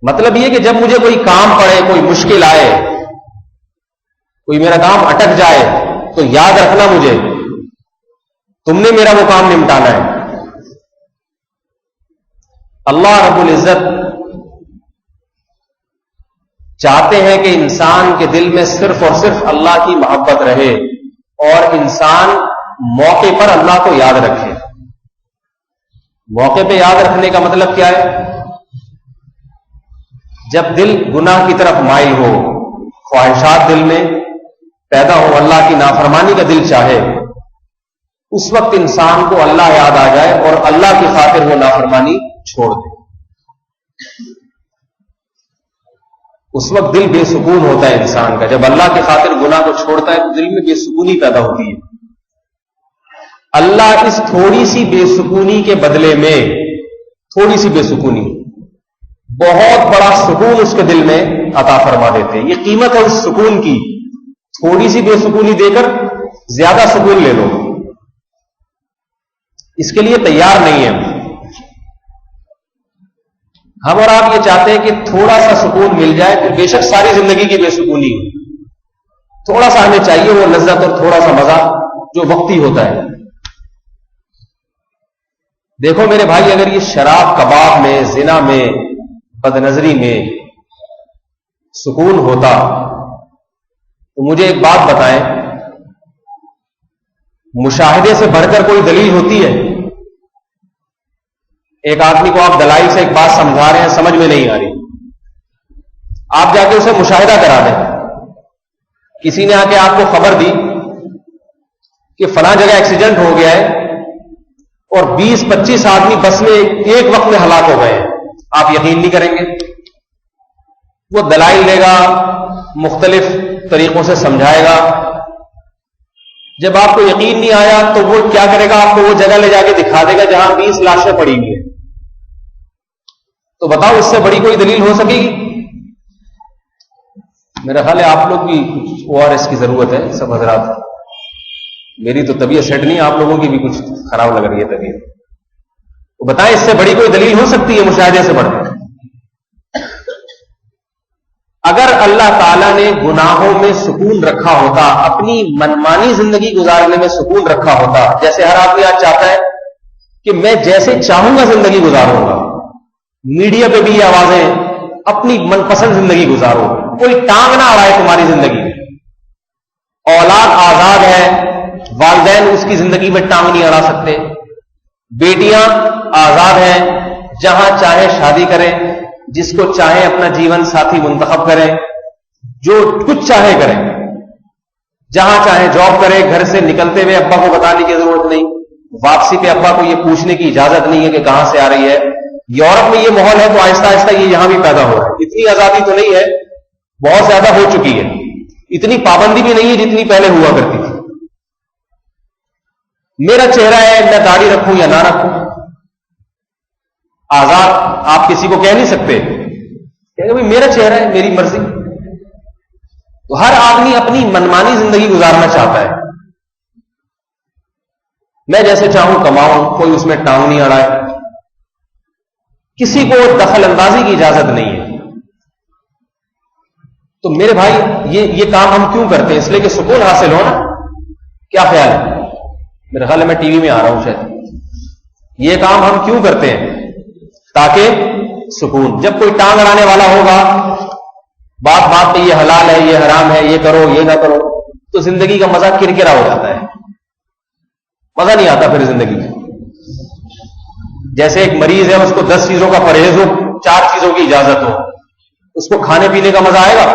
مطلب یہ کہ جب مجھے کوئی کام پڑے, کوئی مشکل آئے, کوئی میرا کام اٹک جائے تو یاد رکھنا مجھے تم نے میرا وہ کام نمٹانا ہے. اللہ رب العزت چاہتے ہیں کہ انسان کے دل میں صرف اور صرف اللہ کی محبت رہے اور انسان موقع پر اللہ کو یاد رکھے. موقع پہ یاد رکھنے کا مطلب کیا ہے؟ جب دل گناہ کی طرف مائل ہو, خواہشات دل میں پیدا ہو, اللہ کی نافرمانی کا دل چاہے, اس وقت انسان کو اللہ یاد آ جائے اور اللہ کی خاطر وہ نافرمانی چھوڑ دے. اس وقت دل بے سکون ہوتا ہے انسان کا. جب اللہ کی خاطر گناہ کو چھوڑتا ہے تو دل میں بے سکونی پیدا ہوتی ہے. اللہ اس تھوڑی سی بے سکونی کے بدلے میں, تھوڑی سی بے سکونی, بہت بڑا سکون اس کے دل میں عطا فرما دیتے ہیں. یہ قیمت ہے اس سکون کی. تھوڑی سی بے سکونی دے کر زیادہ سکون لے لو, اس کے لیے تیار نہیں ہے. ہم اور آپ یہ چاہتے ہیں کہ تھوڑا سا سکون مل جائے, تو بے شک ساری زندگی کی بے سکونی ہو. تھوڑا سا ہمیں چاہیے وہ لذت اور تھوڑا سا مزہ جو وقتی ہوتا ہے. دیکھو میرے بھائی, اگر یہ شراب کباب میں, زنا میں, بد نظری میں سکون ہوتا تو مجھے ایک بات بتائیں, مشاہدے سے بڑھ کر کوئی دلیل ہوتی ہے؟ ایک آدمی کو آپ دلائل سے ایک بات سمجھا رہے ہیں, سمجھ میں نہیں آ رہی, آپ جا کے اسے مشاہدہ کرا دیں. کسی نے آ کے آپ کو خبر دی کہ فلاں جگہ ایکسیڈنٹ ہو گیا ہے اور 20-25 آدمی بس میں ایک وقت میں ہلاک ہو گئے ہیں, آپ یقین نہیں کریں گے. وہ دلائل لے گا, مختلف طریقوں سے سمجھائے گا. جب آپ کو یقین نہیں آیا تو وہ کیا کرے گا, آپ کو وہ جگہ لے جا کے دکھا دے گا جہاں 20 لاشیں پڑی ہوئی ہیں. تو بتاؤ اس سے بڑی کوئی دلیل ہو سکے گی؟ میرا خیال ہے آپ لوگ بھی کچھ ORS کی ضرورت ہے سب حضرات. میری تو طبیعت سیٹ نہیں, آپ لوگوں کی بھی کچھ خراب لگ رہی ہے طبیعت. تو بتائیں اس سے بڑی کوئی دلیل ہو سکتی ہے مشاہدے سے بڑھ کر؟ اگر اللہ تعالیٰ نے گناہوں میں سکون رکھا ہوتا, اپنی منمانی زندگی گزارنے میں سکون رکھا ہوتا, جیسے ہر آدمی آج چاہتا ہے کہ میں جیسے چاہوں گا زندگی گزاروں گا, میڈیا پہ بھی یہ آوازیں, اپنی من پسند زندگی گزارو, کوئی ٹانگ نہ اڑائے تمہاری زندگی میں. اولاد آزاد ہے, والدین اس کی زندگی میں ٹانگ نہیں اڑا سکتے. بیٹیاں آزاد ہیں, جہاں چاہے شادی کریں, جس کو چاہے اپنا جیون ساتھی منتخب کریں, جو کچھ چاہے کریں, جہاں چاہے جاب کریں. گھر سے نکلتے ہوئے ابا کو بتانے کی ضرورت نہیں, واپسی پہ ابا کو یہ پوچھنے کی اجازت نہیں ہے کہ کہاں سے آ رہی ہے. یورپ میں یہ ماحول ہے تو آہستہ آہستہ یہ یہاں بھی پیدا ہو رہا ہے. اتنی آزادی تو نہیں ہے, بہت زیادہ ہو چکی ہے. اتنی پابندی بھی نہیں ہے جتنی پہلے ہوا کرتی تھی. میرا چہرہ ہے, میں داڑھی رکھوں یا نہ رکھوں, آزاد. آپ کسی کو کہہ نہیں سکتے کہ بھائی میرا چہرہ ہے, میری مرضی. تو ہر آدمی اپنی منمانی زندگی گزارنا چاہتا ہے. میں جیسے چاہوں کماؤں، کوئی اس میں ٹانگ نہیں اڑائے، کسی کو دخل اندازی کی اجازت نہیں ہے. تو میرے بھائی یہ کام ہم کیوں کرتے ہیں؟ اس لیے کہ سکون حاصل ہو نا. کیا خیال ہے؟ میرے خیال ہے میں ٹی وی میں آ رہا ہوں شاید. یہ کام ہم کیوں کرتے ہیں؟ تاکہ سکون. جب کوئی ٹانگ اڑانے والا ہوگا، بات بات پہ یہ حلال ہے، یہ حرام ہے، یہ کرو، یہ نہ کرو، تو زندگی کا مزہ کرکرا ہو جاتا ہے، مزہ نہیں آتا پھر زندگی میں. جیسے ایک مریض ہے، اس کو 10 چیزوں کا پرہیز ہو، 4 چیزوں کی اجازت ہو، اس کو کھانے پینے کا مزہ آئے گا؟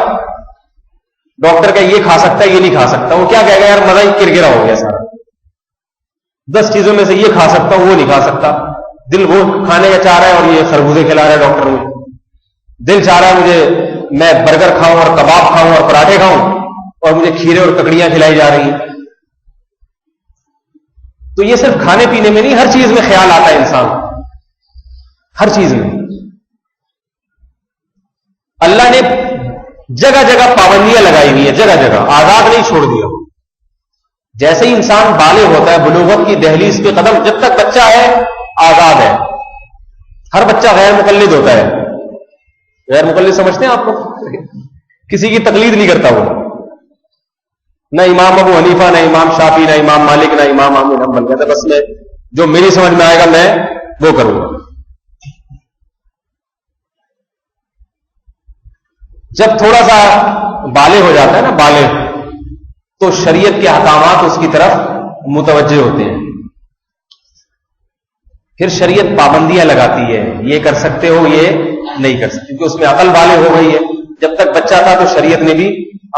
ڈاکٹر کا یہ کھا سکتا ہے، یہ نہیں کھا سکتا، وہ کیا کہے گا؟ یار مزہ ہی کرکرا ہو گیا سارا. 10 چیزوں میں سے یہ کھا سکتا ہوں، وہ نہیں کھا سکتا. دل وہ کھانے کا چاہ رہا ہے اور یہ خربوزے کھلا رہا ہے ڈاکٹر مجھے. دل چاہ رہا ہے مجھے میں برگر کھاؤں اور کباب کھاؤں اور پراٹھے کھاؤں، اور مجھے کھیرے اور ککڑیاں کھلائی جا رہی ہیں. تو یہ صرف کھانے پینے میں نہیں، ہر چیز میں خیال آتا ہے انسان، ہر چیز میں. اللہ نے جگہ جگہ پابندیاں لگائی ہوئی ہیں، جگہ جگہ، آزاد نہیں چھوڑ دیا. جیسے ہی انسان بالغ ہوتا ہے، بلوغت کی دہلیز پہ قدم، جب تک بچہ ہے آزاد ہے. ہر بچہ غیر مقلد ہوتا ہے. غیر مقلد سمجھتے ہیں آپ کو؟ کسی کی تقلید نہیں کرتا وہ، نہ امام ابو حنیفہ، نہ امام شافعی، نہ امام مالک، نہ امام احمد بن حنبل. کہتا بس میں جو میری سمجھ میں آئے گا میں وہ کروں گا. جب تھوڑا سا بالغ ہو جاتا ہے نا، بالغ، تو شریعت کے احکامات اس کی طرف متوجہ ہوتے ہیں. پھر شریعت پابندیاں لگاتی ہے، یہ کر سکتے ہو، یہ نہیں کر سکتے، کیونکہ اس میں عقل بالغ ہو گئی ہے. جب تک بچہ تھا تو شریعت نے بھی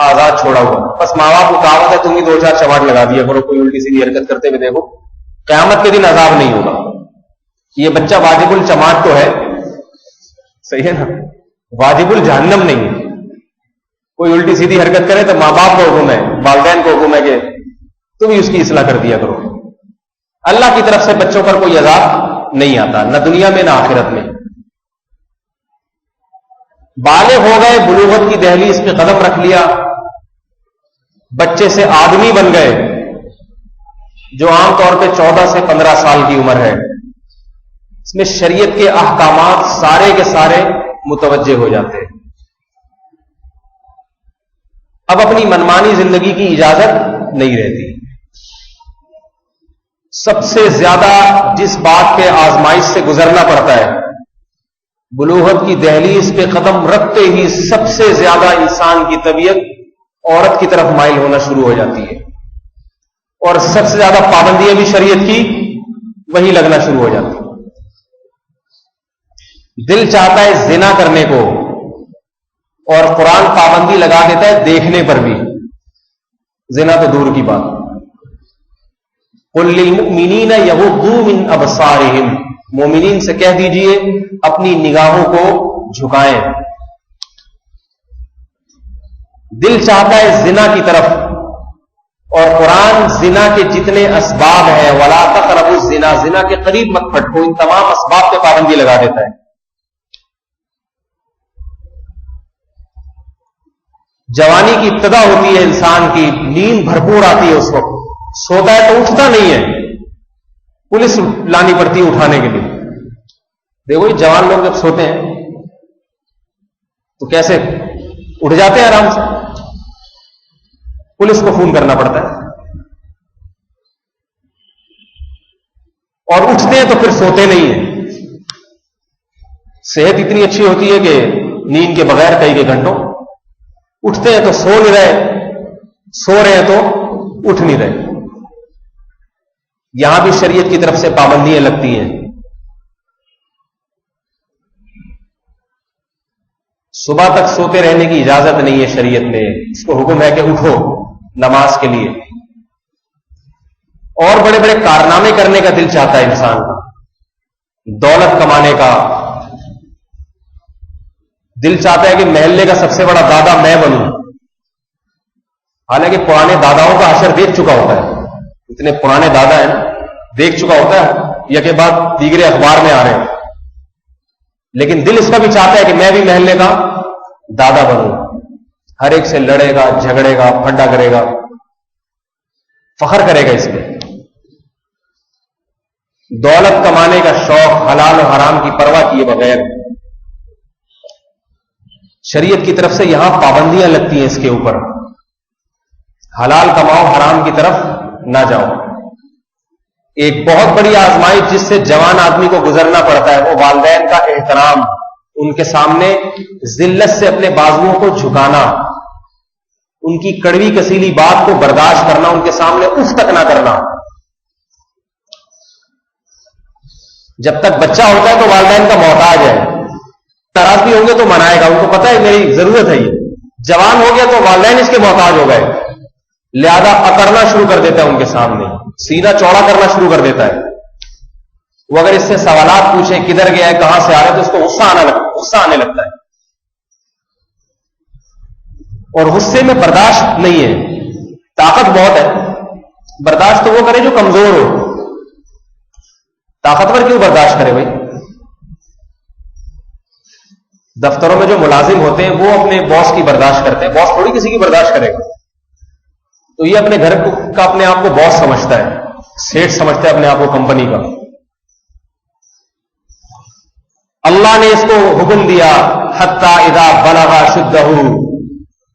آزاد چھوڑا ہوا. بس ماں باپ کو کہاوت ہے تم ہی 2-4 چماٹ لگا دیا کرو، کوئی الٹی سیدھی حرکت کرتے ہوئے دیکھو، قیامت کے دن عذاب نہیں ہوگا. یہ بچہ واجب الچماٹ تو ہے، صحیح ہے نا، واجب الجہنم نہیں ہے. کوئی الٹی سیدھی حرکت کرے تو ماں باپ کو حکم ہے، والدین کو حکم ہے کہ تم ہی اس کی اصلاح کر دیا کرو. اللہ کی طرف سے بچوں پر کوئی عذاب نہیں آتا، نہ دنیا میں نہ آخرت میں. بالغ ہو گئے، بلوغت کی دہلیز پہ قدم رکھ لیا، بچے سے آدمی بن گئے، جو عام طور پہ 14 سے 15 سال کی عمر ہے. اس میں شریعت کے احکامات سارے کے سارے متوجہ ہو جاتے ہیں. اب اپنی منمانی زندگی کی اجازت نہیں رہتی. سب سے زیادہ جس بات کے آزمائش سے گزرنا پڑتا ہے، بلوغت کی دہلیز پہ قدم رکھتے ہی سب سے زیادہ انسان کی طبیعت عورت کی طرف مائل ہونا شروع ہو جاتی ہے، اور سب سے زیادہ پابندیاں بھی شریعت کی وہی لگنا شروع ہو جاتی ہے. دل چاہتا ہے زنا کرنے کو، اور قرآن پابندی لگا دیتا ہے دیکھنے پر بھی. زنا تو دور کی بات. قل للمؤمنین یغضوا من ابصارہم، مومنین سے کہہ دیجئے اپنی نگاہوں کو جھکائیں. دل چاہتا ہے زنا کی طرف، اور قرآن زنا کے جتنے اسباب ہیں، ولا تقربوا الزنا، زنا کے قریب مت پھٹکو، ان تمام اسباب پہ پابندی لگا دیتا ہے. جوانی کی ابتدا ہوتی ہے انسان کی، نیند بھرپور آتی ہے، اس وقت سوتا ہے تو اٹھتا نہیں ہے، پولیس لانی پڑتی ہے اٹھانے کے لیے. دیکھو یہ جوان لوگ جب سوتے ہیں تو کیسے اٹھ جاتے ہیں آرام سے، پولیس کو فون کرنا پڑتا ہے، اور اٹھتے ہیں تو پھر سوتے نہیں ہیں. صحت اتنی اچھی ہوتی ہے کہ نیند کے بغیر کئی گھنٹوں اٹھتے ہیں تو سو نہیں رہے، سو رہے ہیں تو اٹھ نہیں رہے. یہاں بھی شریعت کی طرف سے پابندیاں لگتی ہیں. صبح تک سوتے رہنے کی اجازت نہیں ہے شریعت میں، اس کو حکم ہے کہ اٹھو نماز کے لیے. اور بڑے بڑے کارنامے کرنے کا دل چاہتا ہے انسان کا، دولت کمانے کا دل چاہتا ہے کہ محلے کا سب سے بڑا دادا میں بنوں. حالانکہ پرانے داداؤں کا حشر دیکھ چکا ہوتا ہے، اتنے پرانے دادا ہیں دیکھ چکا ہوتا ہے، یا کہ بعد دیگرے اخبار میں آ رہے ہیں، لیکن دل اس کا بھی چاہتا ہے کہ میں بھی محلے کا دادا بنوں. ہر ایک سے لڑے گا، جھگڑے گا، پھڈا کرے گا، فخر کرے گا اس میں. دولت کمانے کا شوق، حلال و حرام کی پرواہ کیے بغیر. شریعت کی طرف سے یہاں پابندیاں لگتی ہیں اس کے اوپر. حلال کماؤ، حرام کی طرف نہ جاؤ. ایک بہت بڑی آزمائش جس سے جوان آدمی کو گزرنا پڑتا ہے وہ والدین کا احترام، ان کے سامنے ذلت سے اپنے بازوؤں کو جھکانا، ان کی کڑوی کسیلی بات کو برداشت کرنا، ان کے سامنے اف تک نہ کرنا. جب تک بچہ ہوتا ہے تو والدین کا محتاج ہے، ناراض بھی ہوں گے تو منائے گا، ان کو پتہ ہے میری ضرورت ہے. یہ جوان ہو گیا تو والدین اس کے محتاج ہو گئے، لہذا اکڑنا شروع کر دیتا ہے ان کے سامنے، سینہ چوڑا کرنا شروع کر دیتا ہے. وہ اگر اس سے سوالات پوچھے کدھر گیا ہے، کہاں سے آ رہا ہے، تو اس کو غصہ آنے لگتا ہے. اور غصے میں برداشت نہیں ہے، طاقت بہت ہے. برداشت تو وہ کرے جو کمزور ہو، طاقتور کیوں برداشت کرے بھائی؟ دفتروں میں جو ملازم ہوتے ہیں وہ اپنے باس کی برداشت کرتے ہیں، باس تھوڑی کسی کی برداشت کرے گا. تو یہ اپنے گھر کا اپنے آپ کو باس سمجھتا ہے، سیٹ سمجھتا ہے اپنے آپ کو کمپنی کا. اللہ نے اس کو حکم دیا حتی اذا بلغ شدہ،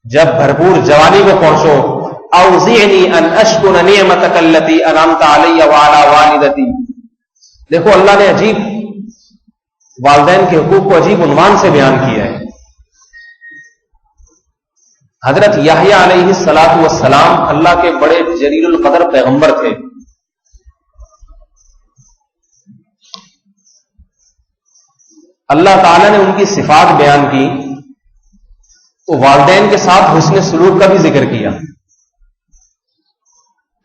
جب بھرپور جوانی کو پہنچو، اوزعنی ان اشکر نعمتک التی انعمت علی وعلی والدتی. دیکھو اللہ نے عجیب والدین کے حقوق کو عجیب عنوان سے بیان کیا ہے. حضرت یحییٰ علیہ الصلاۃ والسلام اللہ کے بڑے جلیل القدر پیغمبر تھے. اللہ تعالیٰ نے ان کی صفات بیان کی تو والدین کے ساتھ حسن سلوک کا بھی ذکر کیا.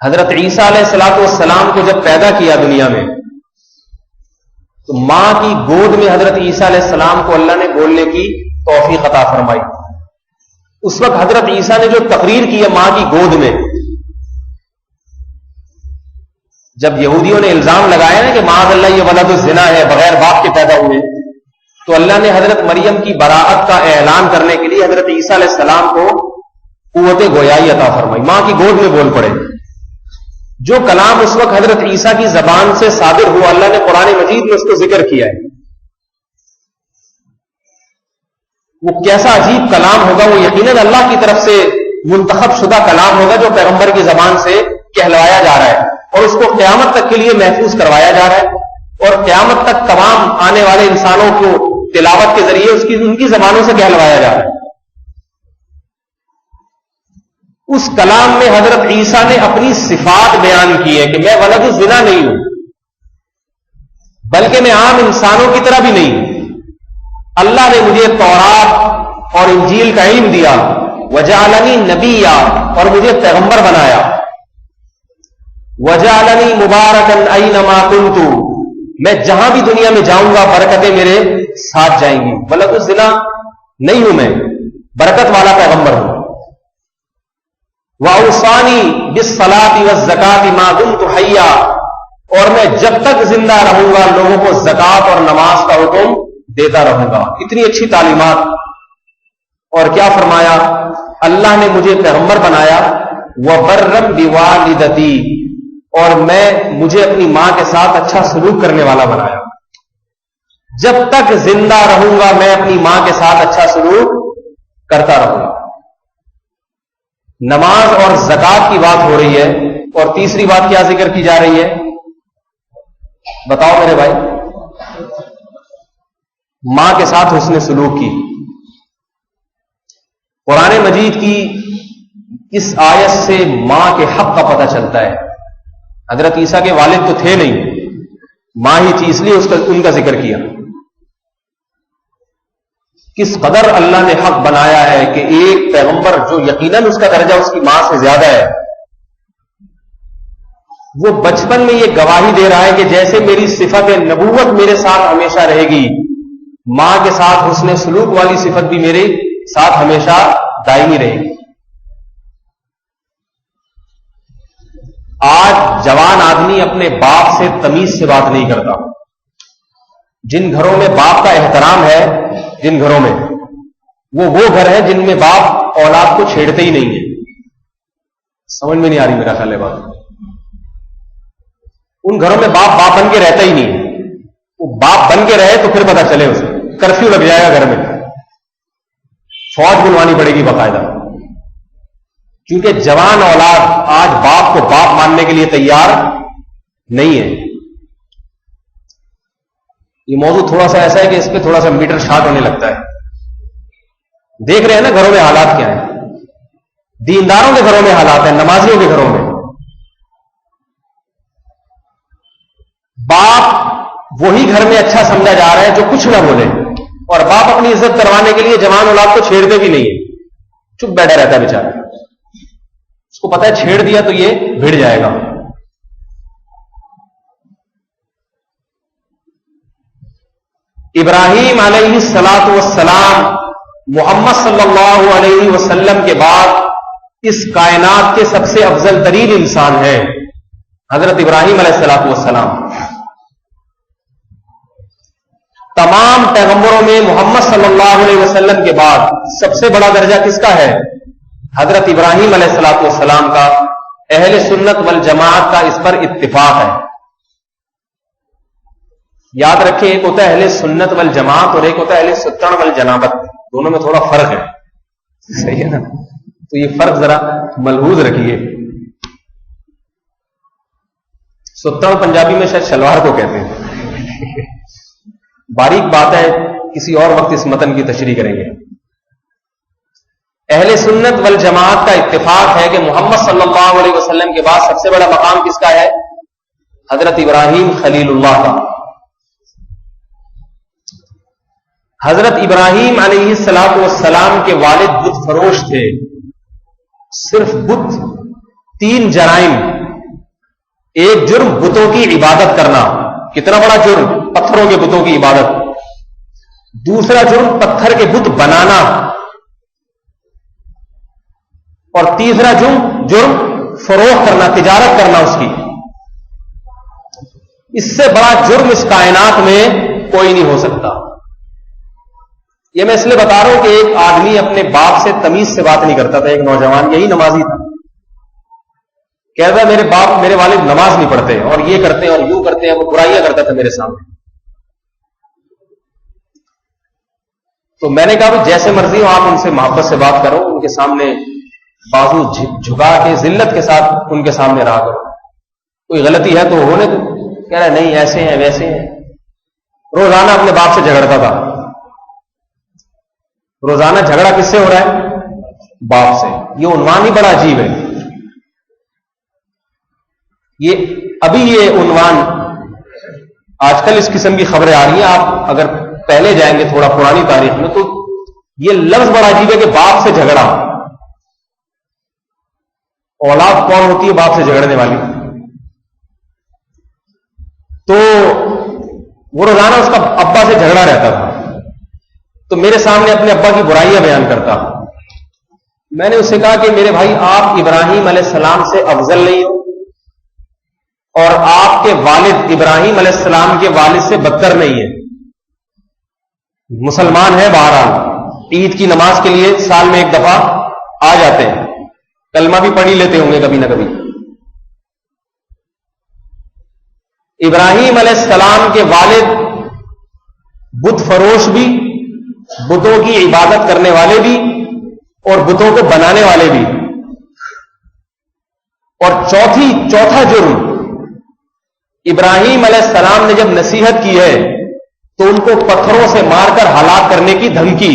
حضرت عیسیٰ علیہ الصلاۃ والسلام کو جب پیدا کیا دنیا میں تو ماں کی گود میں حضرت عیسیٰ علیہ السلام کو اللہ نے بولنے کی توفیق عطا فرمائی. اس وقت حضرت عیسیٰ نے جو تقریر کی ہے ماں کی گود میں، جب یہودیوں نے الزام لگایا نا کہ معاذ اللہ یہ ولد الزنا ہے، بغیر باپ کے پیدا ہوئے، تو اللہ نے حضرت مریم کی براءت کا اعلان کرنے کے لیے حضرت عیسیٰ علیہ السلام کو قوت گویائی عطا فرمائی، ماں کی گود میں بول پڑے. جو کلام اس وقت حضرت عیسیٰ کی زبان سے صادر ہوا اللہ نے قرآن مجید میں اس کو ذکر کیا ہے. وہ کیسا عجیب کلام ہوگا، وہ یقیناً اللہ کی طرف سے منتخب شدہ کلام ہوگا جو پیغمبر کی زبان سے کہلوایا جا رہا ہے اور اس کو قیامت تک کے لیے محفوظ کروایا جا رہا ہے اور قیامت تک تمام آنے والے انسانوں کو تلاوت کے ذریعے ان کی زبانوں سے کہلوایا جا رہا ہے. اس کلام میں حضرت عیسیٰ نے اپنی صفات بیان کی ہے کہ میں ولد الزنا نہیں ہوں، بلکہ میں عام انسانوں کی طرح بھی نہیں ہوں. اللہ نے مجھے تورات اور انجیل کا علم دیا، وجعلنی نبیا، اور مجھے پیغمبر بنایا، وجعلنی مبارکن اینما کنت، میں جہاں بھی دنیا میں جاؤں گا برکتیں میرے ساتھ جائیں گی. ولد الزنا نہیں ہوں، میں برکت والا پیغمبر ہوں. وَأَوْصَانِي بِالصَّلَاةِ وَالزَّكَاةِ مَا دُمْتُ حَيًّا، اور میں جب تک زندہ رہوں گا لوگوں کو زکات اور نماز کا حکم دیتا رہوں گا. اتنی اچھی تعلیمات. اور کیا فرمایا؟ اللہ نے مجھے پیغمبر بنایا، وَبَرًّا بِوَالِدَتِي، اور مجھے اپنی ماں کے ساتھ اچھا سلوک کرنے والا بنایا. جب تک زندہ رہوں گا میں اپنی ماں کے ساتھ اچھا سلوک کرتا رہوں گا. نماز اور زکات کی بات ہو رہی ہے، اور تیسری بات کیا ذکر کی جا رہی ہے؟ بتاؤ میرے بھائی. ماں کے ساتھ حسن سلوک کی. قرآن مجید کی اس آیت سے ماں کے حق کا پتہ چلتا ہے. حضرت عیسیٰ کے والد تو تھے نہیں، ماں ہی تھی، اس لیے ان کا ذکر کیا. کس قدر اللہ نے حق بنایا ہے کہ ایک پیغمبر جو یقیناً اس کا درجہ اس کی ماں سے زیادہ ہے، وہ بچپن میں یہ گواہی دے رہا ہے کہ جیسے میری صفت نبوت میرے ساتھ ہمیشہ رہے گی، ماں کے ساتھ حسن سلوک والی صفت بھی میرے ساتھ ہمیشہ دائمی رہے گی. آج جوان آدمی اپنے باپ سے تمیز سے بات نہیں کرتا. جن گھروں میں باپ کا احترام ہے، جن گھروں میں، وہ گھر ہے جن میں باپ اولاد کو چھیڑتے ہی نہیں ہے. سمجھ میں نہیں آ رہی میرا خیال ہے بات. ان گھروں میں باپ باپ بن کے رہتا ہی نہیں ہے. وہ باپ بن کے رہے تو پھر پتہ چلے اسے کرفیو لگ جائے گا گھر میں, فوج بلوانی پڑے گی باقاعدہ, کیونکہ جوان اولاد آج باپ کو باپ ماننے کے لیے تیار نہیں ہے. یہ موضوع تھوڑا سا ایسا ہے کہ اس پہ تھوڑا سا میٹر شارٹ ہونے لگتا ہے. دیکھ رہے ہیں نا گھروں میں حالات کیا ہیں, دینداروں کے گھروں میں حالات ہیں, نمازیوں کے گھروں میں باپ وہی گھر میں اچھا سمجھا جا رہا ہے جو کچھ نہ بولے, اور باپ اپنی عزت کروانے کے لیے جوان اولاد کو چھیڑتے بھی نہیں ہے, چپ بیٹھا رہتا ہے بیچارہ. اس کو پتا ہے چھیڑ دیا تو یہ بھیڑ جائے گا. ابراہیم علیہ الصلوۃ والسلام محمد صلی اللہ علیہ وسلم کے بعد اس کائنات کے سب سے افضل ترین انسان ہے حضرت ابراہیم علیہ الصلوۃ والسلام. تمام پیغمبروں میں محمد صلی اللہ علیہ وسلم کے بعد سب سے بڑا درجہ کس کا ہے؟ حضرت ابراہیم علیہ الصلوۃ والسلام کا. اہل سنت والجماعت کا اس پر اتفاق ہے. یاد رکھیں, ایک ہوتا ہے اہل سنت والجماعت اور ایک ہوتا ہے اہل ستن والجنابت, دونوں میں تھوڑا فرق ہے, صحیح ہے نا؟ تو یہ فرق ذرا ملحوظ رکھیے. ستن پنجابی میں شاید شلوار کو کہتے ہیں. باریک بات ہے, کسی اور وقت اس متن کی تشریح کریں گے. اہل سنت والجماعت کا اتفاق ہے کہ محمد صلی اللہ علیہ وسلم کے بعد سب سے بڑا مقام کس کا ہے؟ حضرت ابراہیم خلیل اللہ کا. حضرت ابراہیم علیہ الصلوۃ والسلام کے والد بت فروش تھے. صرف بت 3 جرائم. ایک جرم بتوں کی عبادت کرنا, کتنا بڑا جرم, پتھروں کے بتوں کی عبادت. دوسرا جرم پتھر کے بت بنانا, اور تیسرا جرم فروخت کرنا, تجارت کرنا اس کی. اس سے بڑا جرم اس کائنات میں کوئی نہیں ہو سکتا. یہ میں اس لیے بتا رہا ہوں کہ ایک آدمی اپنے باپ سے تمیز سے بات نہیں کرتا تھا. ایک نوجوان یہی نمازی تھا, کہتا میرے باپ میرے والد نماز نہیں پڑھتے اور یہ کرتے ہیں اور یوں کرتے ہیں, وہ برائیاں کرتا تھا میرے سامنے. تو میں نے کہا جیسے مرضی ہو آپ ان سے محبت سے بات کرو, ان کے سامنے بازو جھکا کے ذلت کے ساتھ ان کے سامنے رہا کرو, کوئی غلطی ہے تو ہونے دو. کہہ رہا نہیں ایسے ہیں ویسے ہیں. روزانہ اپنے باپ سے جھگڑتا تھا. روزانہ جھگڑا کس سے ہو رہا ہے؟ باپ سے. یہ عنوان ہی بڑا عجیب ہے. یہ عنوان آج کل اس قسم کی خبریں آ رہی ہیں. آپ اگر پہلے جائیں گے تھوڑا پرانی تاریخ میں تو یہ لفظ بڑا عجیب ہے کہ باپ سے جھگڑا. اولاد کون ہوتی ہے باپ سے جھگڑنے والی؟ تو وہ روزانہ اس کا ابا سے جھگڑا رہتا تھا. تو میرے سامنے اپنے ابا کی برائیاں بیان کرتا. میں نے اس سے کہا کہ میرے بھائی آپ ابراہیم علیہ السلام سے افضل نہیں ہو, اور آپ کے والد ابراہیم علیہ السلام کے والد سے بدتر نہیں ہے. مسلمان ہیں, بہرحال عید کی نماز کے لیے سال میں ایک دفعہ آ جاتے ہیں, کلمہ بھی پڑھ ہی لیتے ہوں گے کبھی نہ کبھی. ابراہیم علیہ السلام کے والد بت فروش بھی, بتوں کی عبادت کرنے والے بھی, اور بتوں کو بنانے والے بھی. اور چوتھا جرم, ابراہیم علیہ السلام نے جب نصیحت کی ہے تو ان کو پتھروں سے مار کر ہلاک کرنے کی دھمکی.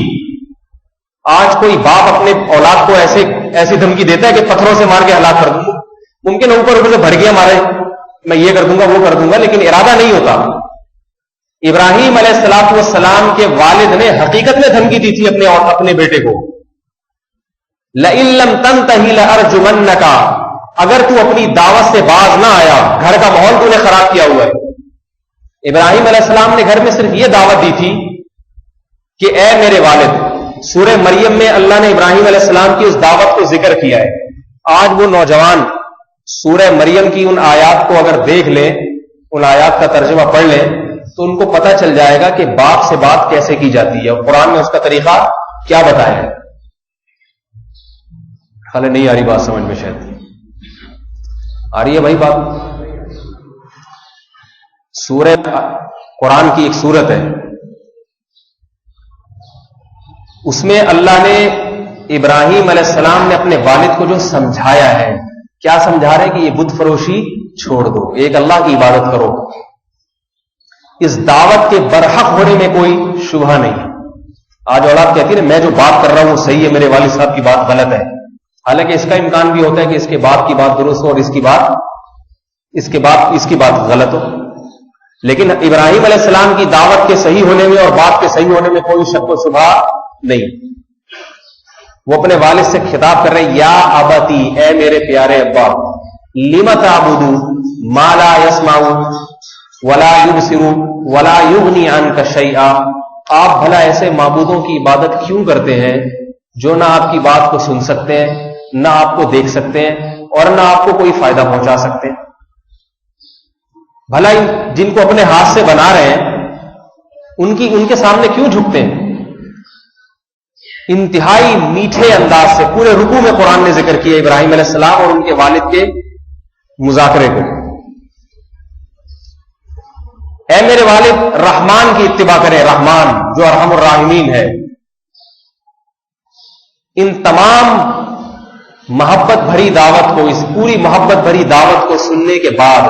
آج کوئی باپ اپنے اولاد کو ایسی دھمکی دیتا ہے کہ پتھروں سے مار کے ہلاک کر دوں گا. ممکن ہے اوپر سے بھڑکیاں مارے, میں یہ کر دوں گا وہ کر دوں گا, لیکن ارادہ نہیں ہوتا. ابراہیم علیہ الصلوۃ والسلام کے والد نے حقیقت میں دھمکی دی تھی اپنے بیٹے کو, لئن لم تنتہی لارجمنک, اگر تو اپنی دعوت سے باز نہ آیا, گھر کا ماحول تو نے خراب کیا ہوا ہے. ابراہیم علیہ السلام نے گھر میں صرف یہ دعوت دی تھی کہ اے میرے والد. سورہ مریم میں اللہ نے ابراہیم علیہ السلام کی اس دعوت کو ذکر کیا ہے. آج وہ نوجوان سورہ مریم کی ان آیات کو اگر دیکھ لیں, ان آیات کا ترجمہ پڑھ لیں, تو ان کو پتہ چل جائے گا کہ باپ سے بات کیسے کی جاتی ہے, اور قرآن میں اس کا طریقہ کیا بتایا ہے. خالی نہیں آ رہی بات سمجھ میں؟ شاید آ رہی ہے بھائی بات. سورہ قرآن کی ایک سورت ہے، اس میں اللہ نے ابراہیم علیہ السلام نے اپنے والد کو جو سمجھایا ہے، کیا سمجھا رہے ہیں کہ یہ بت فروشی چھوڑ دو، ایک اللہ کی عبادت کرو. اس دعوت کے برحق ہونے میں کوئی شبہ نہیں. آج اولاد کہتی ہے میں جو بات کر رہا ہوں وہ صحیح ہے، میرے والد صاحب کی بات غلط ہے، حالانکہ اس کا امکان بھی ہوتا ہے کہ اس کے بعد کی بات درست ہو اور اس کی بات غلط ہو. لیکن ابراہیم علیہ السلام کی دعوت کے صحیح ہونے میں اور بات کے صحیح ہونے میں کوئی شک و شبہ نہیں. وہ اپنے والد سے خطاب کر رہے ہیں، یا ابتی، اے میرے پیارے ابا، لم تعبد ما لا يسمع ولا يبصر ولا يغني عنك شيئا. آپ بھلا ایسے معبودوں کی عبادت کیوں کرتے ہیں جو نہ آپ کی بات کو سن سکتے ہیں، نہ آپ کو دیکھ سکتے ہیں اور نہ آپ کو کوئی فائدہ پہنچا سکتے ہیں؟ بھلا جن کو اپنے ہاتھ سے بنا رہے ہیں ان کے سامنے کیوں جھکتے ہیں؟ انتہائی میٹھے انداز سے پورے رکوع میں قرآن نے ذکر کیا ابراہیم علیہ السلام اور ان کے والد کے مذاکرے کو. اے میرے والد، رحمان کی اتباع کریں، رحمان جو ارحم الراحمین ہے. ان تمام محبت بھری دعوت کو، اس پوری محبت بھری دعوت کو سننے کے بعد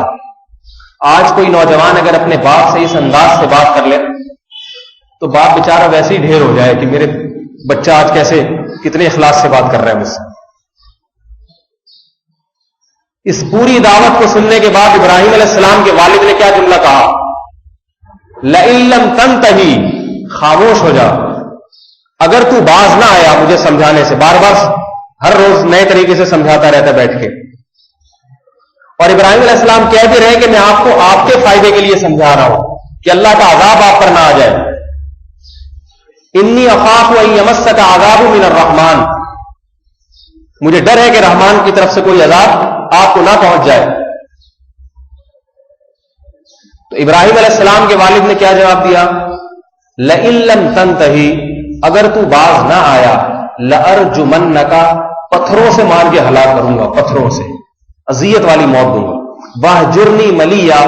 آج کوئی نوجوان اگر اپنے باپ سے اس انداز سے بات کر لے تو باپ بیچارہ ویسے ہی ڈھیر ہو جائے کہ میرے بچہ آج کیسے کتنے اخلاص سے بات کر رہا ہے مجھ سے. اس پوری دعوت کو سننے کے بعد ابراہیم علیہ السلام کے والد نے کیا جملہ کہا؟ لئن لم تنتہی، خاموش ہو جا، اگر تو باز نہ آیا مجھے سمجھانے سے. بار بار ہر روز نئے طریقے سے سمجھاتا رہتا بیٹھ کے. اور ابراہیم علیہ السلام کہہ بھی رہے کہ میں آپ کو آپ کے فائدے کے لیے سمجھا رہا ہوں کہ اللہ کا عذاب آپ پر نہ آ جائے. انی اخاف ان یمسک عذاب من الرحمن، مجھے ڈر ہے کہ رحمان کی طرف سے کوئی عذاب آپ کو نہ پہنچ جائے. تو ابراہیم علیہ السلام کے والد نے کیا جواب دیا؟ لئن لم تنتہی، اگر تو باز نہ آیا، لأرجمنک، پتھروں سے مار کے ہلاک کروں گا، پتھروں سے اذیت والی موت دوں گا. واہجرنی ملیا،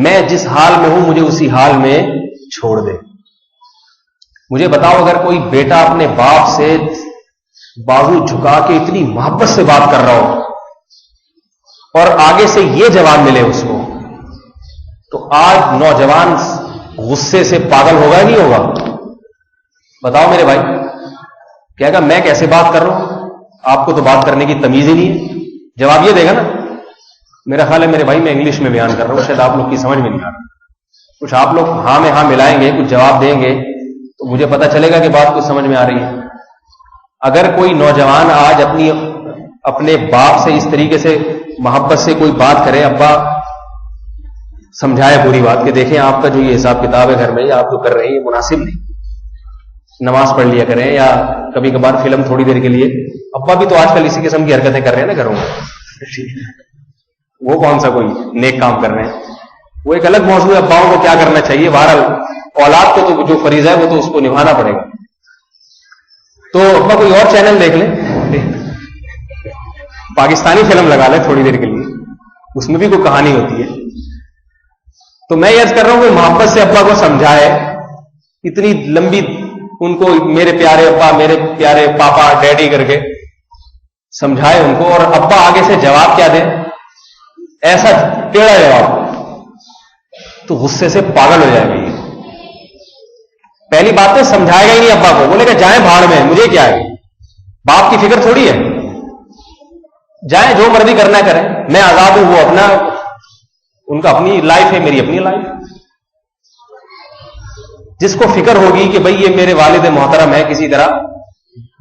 میں جس حال میں ہوں مجھے اسی حال میں چھوڑ دے. مجھے بتاؤ، اگر کوئی بیٹا اپنے باپ سے بازو جھکا کے اتنی محبت سے بات کر رہا ہو اور آگے سے یہ جواب ملے اس کو، تو آج نوجوان غصے سے پاگل ہوگا نہیں ہوگا؟ بتاؤ میرے بھائی، کہے گا میں کیسے بات کر رہا ہوں، آپ کو تو بات کرنے کی تمیز ہی نہیں ہے. جواب یہ دے گا نا. میرا خیال ہے میرے بھائی میں انگلش میں بیان کر رہا ہوں، شاید آپ لوگ کی سمجھ میں نہیں آ رہا. کچھ آپ لوگ ہاں میں ہاں ملائیں گے، کچھ جواب دیں گے تو مجھے پتا چلے گا کہ بات کچھ سمجھ میں آ رہی ہے. اگر کوئی نوجوان آج اپنے باپ سے اس طریقے سے محبت سے کوئی بات کرے، ابا سمجھائے پوری بات کہ دیکھیں آپ کا جو یہ حساب کتاب ہے گھر میں یا آپ جو کر رہے ہیں یہ مناسب نہیں، نماز پڑھ لیا کریں، یا کبھی کبھار فلم تھوڑی دیر کے لیے. ابا بھی تو آج کل اسی قسم کی حرکتیں کر رہے ہیں نا گھروں میں. وہ کون سا کوئی نیک کام کر رہے ہیں، وہ ایک الگ موضوع ہے. اباؤں کو کیا کرنا چاہیے، بہرحال اولاد کو تو جو فریضہ ہے وہ تو اس کو نبھانا پڑے گا. تو ابا کوئی اور چینل دیکھ لیں، پاکستانی فلم لگا لیں تھوڑی دیر کے لیے، اس میں بھی کوئی کہانی ہوتی ہے. تو میں یہ عرض کر رہا ہوں کہ محبت سے ابا کو سمجھائے، اتنی لمبی ان کو میرے پیارے ابا، میرے پیارے پاپا، ڈیڈی کر کے سمجھائے ان کو، اور ابا آگے سے جواب کیا دے، ایسا ٹیڑھا جواب، تو غصے سے پاگل ہو جائے گا. پہلی بات ہے سمجھائے گا ہی نہیں ابا کو، بولے گا جائیں بھاڑ میں، مجھے کیا ہے، باپ کی فکر تھوڑی ہے، جائیں جو مرضی کرنا کریں، میں آزاد ہوں، وہ اپنا، ان کا اپنی لائف ہے، میری اپنی لائف. جس کو فکر ہوگی کہ بھئی یہ میرے والد محترم ہے، کسی طرح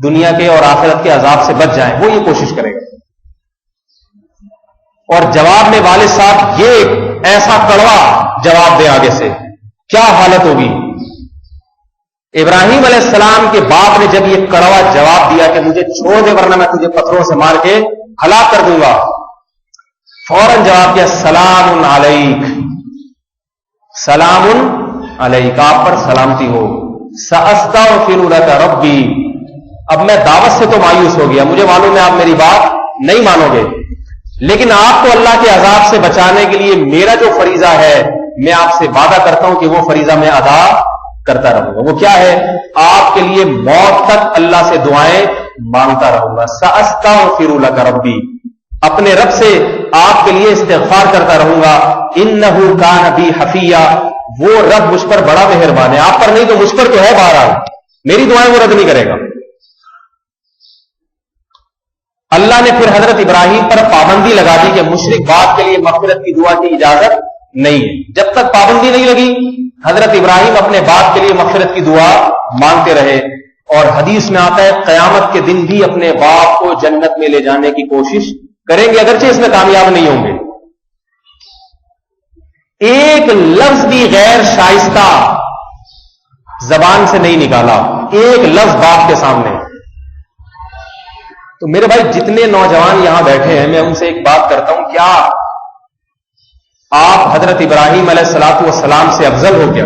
دنیا کے اور آخرت کے عذاب سے بچ جائیں، وہ یہ کوشش کرے گا. اور جواب میں والد صاحب یہ ایسا کڑوا جواب دے آگے سے، کیا حالت ہوگی. ابراہیم علیہ السلام کے باپ نے جب یہ کڑوا جواب دیا کہ مجھے چھوڑ دے ورنہ میں تجھے پتھروں سے مار کے ہلاک کر دوں گا، فوراً جواب دیا سلام علیک، سلام علیک، آپ پر سلامتی ہو. سأستغفر لک ربی، اب میں دعوت سے تو مایوس ہو گیا، مجھے معلوم ہے آپ میری بات نہیں مانو گے، لیکن آپ کو اللہ کے عذاب سے بچانے کے لیے میرا جو فریضہ ہے میں آپ سے وعدہ کرتا ہوں کہ وہ فریضہ میں ادا کرتا رہوں گا. وہ کیا ہے؟ آپ کے لیے موت تک اللہ سے دعائیں مانگتا رہوں گا. سأستغفر لک ربی، اپنے رب سے آپ کے لیے استغفار کرتا رہوں گا. انہ کان بی حفیہ، وہ رب مجھ پر بڑا مہربان ہے. آپ پر نہیں تو مجھ پر تو ہے، بہرحال میری دعائیں وہ رد نہیں کرے گا. اللہ نے پھر حضرت ابراہیم پر پابندی لگا دی کہ مشرک باپ کے لیے مغفرت کی دعا کی اجازت نہیں ہے. جب تک پابندی نہیں لگی حضرت ابراہیم اپنے باپ کے لیے مغفرت کی دعا مانگتے رہے. اور حدیث میں آتا ہے قیامت کے دن بھی اپنے باپ کو جنت میں لے جانے کی کوشش کریں گے، اگرچہ اس میں کامیاب نہیں ہوں گے. ایک لفظ بھی غیر شائستہ زبان سے نہیں نکالا، ایک لفظ باپ کے سامنے. تو میرے بھائی جتنے نوجوان یہاں بیٹھے ہیں، میں ان سے ایک بات کرتا ہوں، کیا آپ حضرت ابراہیم علیہ الصلوۃ والسلام سے افضل ہو کیا؟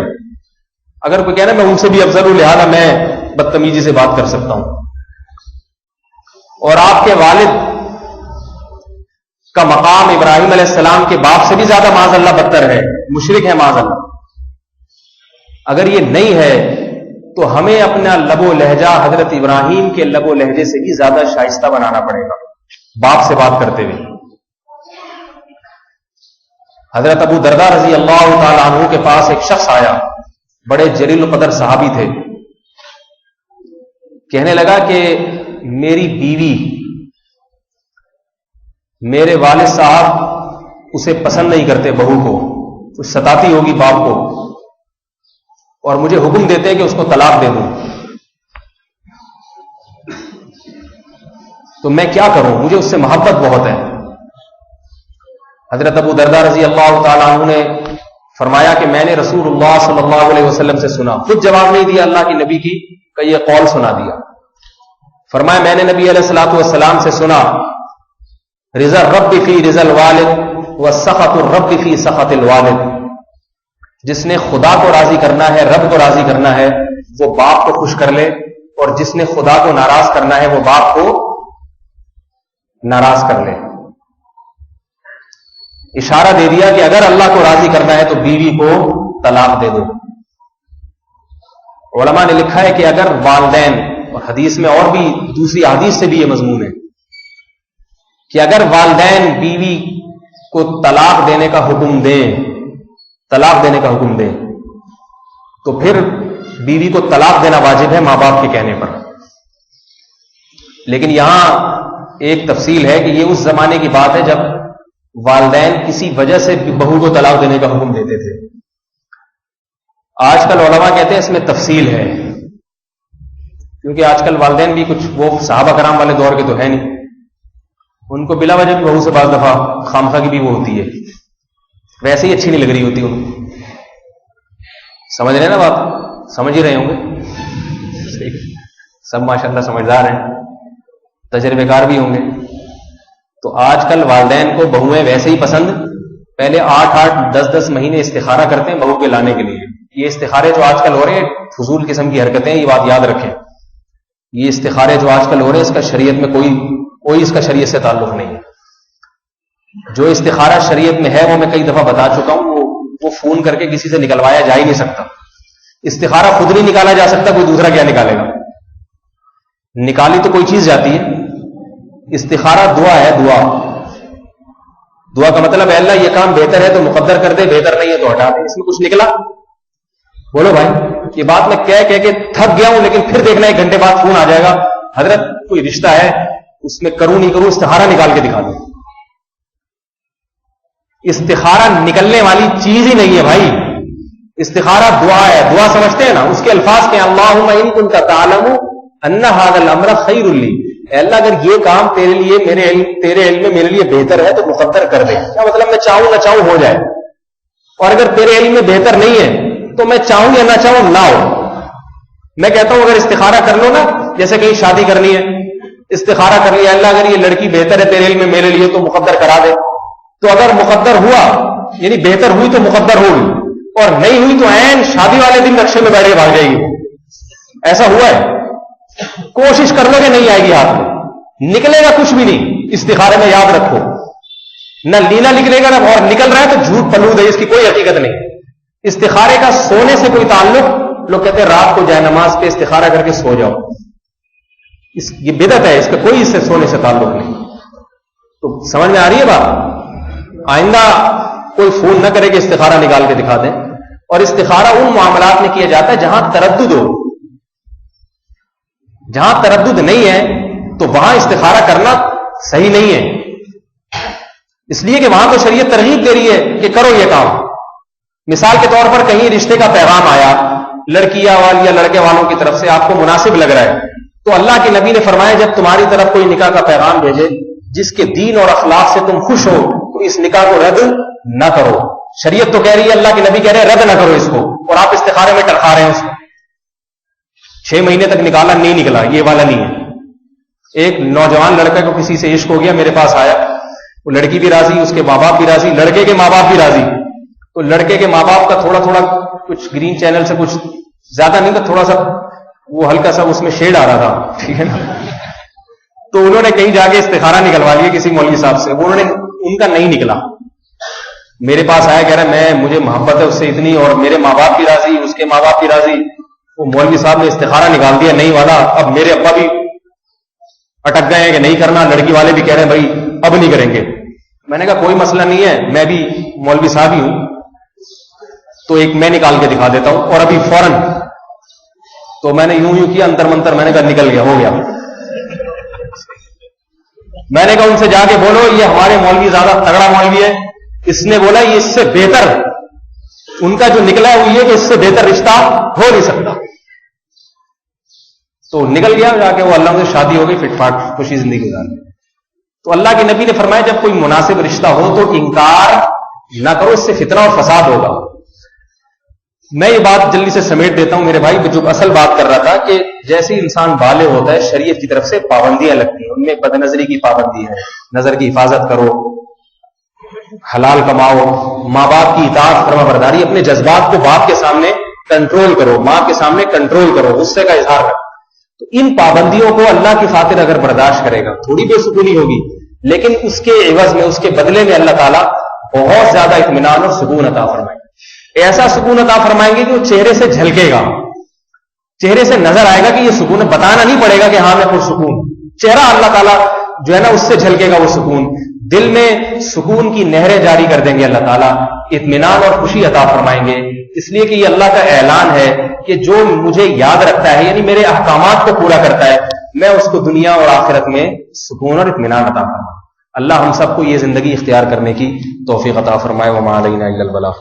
اگر کوئی کہنا میں ان سے بھی افضل ہوں لہذا میں بدتمیزی سے بات کر سکتا ہوں، اور آپ کے والد کا مقام ابراہیم علیہ السلام کے باپ سے بھی زیادہ معاذ اللہ بدتر ہے، مشرک ہے معاذ اللہ، اگر یہ نہیں ہے تو ہمیں اپنا لب و لہجہ حضرت ابراہیم کے لب و لہجے سے بھی زیادہ شائستہ بنانا پڑے گا باپ سے بات کرتے ہوئے. حضرت ابو درداء رضی اللہ تعالی عنہ کے پاس ایک شخص آیا، بڑے جلیل القدر صحابی تھے. کہنے لگا کہ میری بیوی، میرے والد صاحب اسے پسند نہیں کرتے، بہو کو کچھ ستاتی ہوگی باپ کو، اور مجھے حکم دیتے ہیں کہ اس کو طلاق دے دوں، تو میں کیا کروں؟ مجھے اس سے محبت بہت ہے. حضرت ابو درداء رضی اللہ تعالیٰ عنہ نے فرمایا کہ میں نے رسول اللہ صلی اللہ علیہ وسلم سے سنا، خود جواب نہیں دیا، اللہ کے نبی کی کا یہ قول سنا دیا. فرمایا میں نے نبی علیہ الصلوۃ والسلام سے سنا، رضا الرب فی رضا الوالد وسخط الرب فی سخط الوالد، جس نے خدا کو راضی کرنا ہے، رب کو راضی کرنا ہے، وہ باپ کو خوش کر لے، اور جس نے خدا کو ناراض کرنا ہے وہ باپ کو ناراض کر لے. اشارہ دے دیا کہ اگر اللہ کو راضی کرنا ہے تو بیوی کو طلاق دے دو. علماء نے لکھا ہے کہ اگر والدین، اور حدیث میں اور بھی دوسری حدیث سے بھی یہ مضمون ہے کہ اگر والدین بیوی کو طلاق دینے کا حکم دیں تو پھر بیوی کو طلاق دینا واجب ہے ماں باپ کے کہنے پر. لیکن یہاں ایک تفصیل ہے کہ یہ اس زمانے کی بات ہے جب والدین کسی وجہ سے بہو کو طلاق دینے کا حکم دیتے تھے. آج کل علماء کہتے ہیں اس میں تفصیل ہے، کیونکہ آج کل والدین بھی کچھ وہ صحابہ کرام والے دور کے تو ہے نہیں، ان کو بلا وجہ بھی بہو سے بعض دفعہ خامخواہ کی بھی وہ ہوتی ہے، ویسے ہی اچھی نہیں لگ رہی ہوتی ان کو. سمجھ رہے ہیں نا بات؟ سمجھ ہی رہے ہوں گے، سب ماشاءاللہ سمجھدار ہیں، تجربے کار بھی ہوں گے. تو آج کل والدین کو بہویں ویسے ہی پسند، پہلے 8-8 10-10 مہینے استخارہ کرتے ہیں بہو کے لانے کے لیے. یہ استخارے جو آج کل ہو رہے ہیں فضول قسم کی حرکتیں، یہ بات یاد رکھیں. یہ استخارے جو آج کل ہو رہے ہیں اس کا شریعت میں کوئی اس کا شریعت سے تعلق نہیں ہے. جو استخارہ شریعت میں ہے وہ میں کئی دفعہ بتا چکا ہوں، وہ فون کر کے کسی سے نکلوایا جا ہی نہیں سکتا. استخارہ خود نہیں نکالا جا سکتا، کوئی دوسرا کیا نکالے گا؟ نکالی تو کوئی چیز جاتی ہے. استخارہ دعا ہے، دعا کا مطلب ہے اللہ یہ کام بہتر ہے تو مقدر کر دے، بہتر نہیں ہے تو ہٹا دے. اس میں کچھ نکلا؟ بولو بھائی. یہ بات میں کہہ کے تھک گیا ہوں، لیکن پھر دیکھنا 1 گھنٹے بعد فون آ جائے گا، حضرت کوئی رشتہ ہے اس میں کروں نہیں کروں، استخارہ نکال کے دکھا دو. استخارہ نکلنے والی چیز ہی نہیں ہے بھائی. استخارہ دعا ہے. دعا سمجھتے ہیں نا؟ اس کے الفاظ کے اللہم ان کنت تعلم ان ھذا الامر خیر لی، اے اللہ اگر یہ کام تیرے لیے تیرے علم میں میرے لیے بہتر ہے تو مقدر کر دے. کیا مطلب میں چاہوں نہ چاہوں ہو جائے، اور اگر تیرے علم میں بہتر نہیں ہے تو میں چاہوں یا نہ چاہوں نہ ہو. میں کہتا ہوں اگر استخارہ کر لو نا، جیسے کہیں شادی کرنی ہے، استخارہ کر لیا اللہ اگر یہ لڑکی بہتر ہے تیرے علم میں میرے لیے تو مقدر کرا دے. تو اگر مقدر ہوا یعنی بہتر ہوئی تو مقدر ہوگی، اور نہیں ہوئی تو عین شادی والے دن نقشے میں بیٹھ کے بھاگ جائے گی. ایسا ہوا ہے؟ کوشش کر لو کہ نہیں آئے گی ہاتھ میں، نکلے گا کچھ بھی نہیں. استخارے میں یاد رکھو، نہ لینا نکلے گا نہ، اور نکل رہا ہے تو جھوٹ پلود ہے، اس کی کوئی حقیقت نہیں. استخارے کا سونے سے کوئی تعلق، لوگ کہتے ہیں رات کو جائے نماز پہ استخارہ کر کے سو جاؤ، یہ بدعت ہے، اس کا کوئی اس سے سونے سے تعلق نہیں. تو سمجھ میں آ رہی ہے بات؟ آئندہ کوئی فون نہ کرے کہ استخارہ نکال کے دکھا دیں. اور استخارہ ان معاملات میں کیا جاتا ہے جہاں تردد ہو. جہاں تردد نہیں ہے تو وہاں استخارہ کرنا صحیح نہیں ہے، اس لیے کہ وہاں تو شریعت ترغیب دے رہی ہے کہ کرو یہ کام. مثال کے طور پر کہیں رشتے کا پیغام آیا لڑکیاں والی یا لڑکے والوں کی طرف سے، آپ کو مناسب لگ رہا ہے، تو اللہ کے نبی نے فرمایا جب تمہاری طرف کوئی نکاح کا پیغام بھیجے جس کے دین اور اخلاق سے تم خوش ہو تو اس نکاح کو رد نہ کرو. شریعت تو کہہ رہی ہے، اللہ کے نبی کہہ رہے ہیں رد نہ کرو اس کو، اور آپ استخارے میں ٹرکا رہے ہیں اس کو. 6 مہینے تک نکالا نہیں نکلا، یہ والا نہیں ہے. ایک نوجوان لڑکے کو کسی سے عشق ہو گیا، میرے پاس آیا، وہ لڑکی بھی راضی، اس کے ماں باپ بھی راضی، لڑکے کے ماں باپ بھی راضی. تو لڑکے کے ماں باپ کا تھوڑا تھوڑا کچھ گرین چینل سے کچھ زیادہ نہیں تھا، تھوڑا سا وہ ہلکا سا اس میں شیڈ آ رہا تھا، ٹھیک ہے نا. تو انہوں نے کہیں جا کے استخارہ نکلوا لیا کسی مولوی صاحب سے، انہوں نے ان کا نہیں نکلا. میرے پاس آیا کہہ رہا مجھے محبت ہے اس سے اتنی، اور میرے ماں باپ بھی راضی، اس کے ماں باپ بھی راضی. وہ مولوی صاحب نے استخارہ نکال دیا نہیں والا. اب میرے ابا بھی اٹک گئے ہیں کہ نہیں کرنا، لڑکی والے بھی کہہ رہے ہیں بھائی اب نہیں کریں گے. میں نے کہا کوئی مسئلہ نہیں ہے، میں بھی مولوی صاحب ہی ہوں، تو ایک میں نکال کے دکھا دیتا ہوں، اور ابھی فوراً. تو میں نے یوں کیا انتر منتر، میں نے کہا نکل گیا، ہو گیا. میں نے کہا ان سے جا کے بولو یہ ہمارے مولوی زیادہ تگڑا مولوی ہے، اس نے بولا یہ اس سے بہتر، ان کا جو نکلا ہے وہ یہ کہ اس سے بہتر رشتہ ہو نہیں سکتا. تو نکل گیا جا کے، وہ اللہ سے شادی ہو گئی، فٹ فاٹ خوشی زندگی گزار. تو اللہ کے نبی نے فرمایا جب کوئی مناسب رشتہ ہو تو انکار نہ کرو، اس سے فتنہ اور فساد ہوگا. میں یہ بات جلدی سے سمیٹ دیتا ہوں میرے بھائی. جو اصل بات کر رہا تھا کہ جیسے انسان بالغ ہوتا ہے شریعت کی طرف سے پابندیاں لگتی ہیں، ان میں بد نظری کی پابندی ہے، نظر کی حفاظت کرو، حلال کماؤ، ماں باپ کی اطاعت فرما برداری، اپنے جذبات کو باپ کے سامنے کنٹرول کرو، ماں کے سامنے کنٹرول کرو، غصے کا اظہار کرو. تو ان پابندیوں کو اللہ کی خاطر اگر برداشت کرے گا تھوڑی بے سکونی ہوگی، لیکن اس کے عوض میں، اس کے بدلے میں اللہ تعالیٰ بہت زیادہ اطمینان اور سکون عطا فرمائے گا. ایسا سکون عطا فرمائیں گے کہ وہ چہرے سے جھلکے گا، چہرے سے نظر آئے گا کہ یہ سکون ہے، بتانا نہیں پڑے گا کہ ہاں میں پرسکون. چہرہ اللہ تعالیٰ جو ہے نا اس سے جھلکے گا وہ سکون. دل میں سکون کی نہریں جاری کر دیں گے اللہ تعالیٰ، اطمینان اور خوشی عطا فرمائیں گے. اس لیے کہ یہ اللہ کا اعلان ہے کہ جو مجھے یاد رکھتا ہے، یعنی میرے احکامات کو پورا کرتا ہے، میں اس کو دنیا اور آخرت میں سکون اور اطمینان عطا فرماؤں. اللہ ہم سب کو یہ زندگی اختیار کرنے کی توفیق عطا فرمائے. وما علینا الا البلاغ.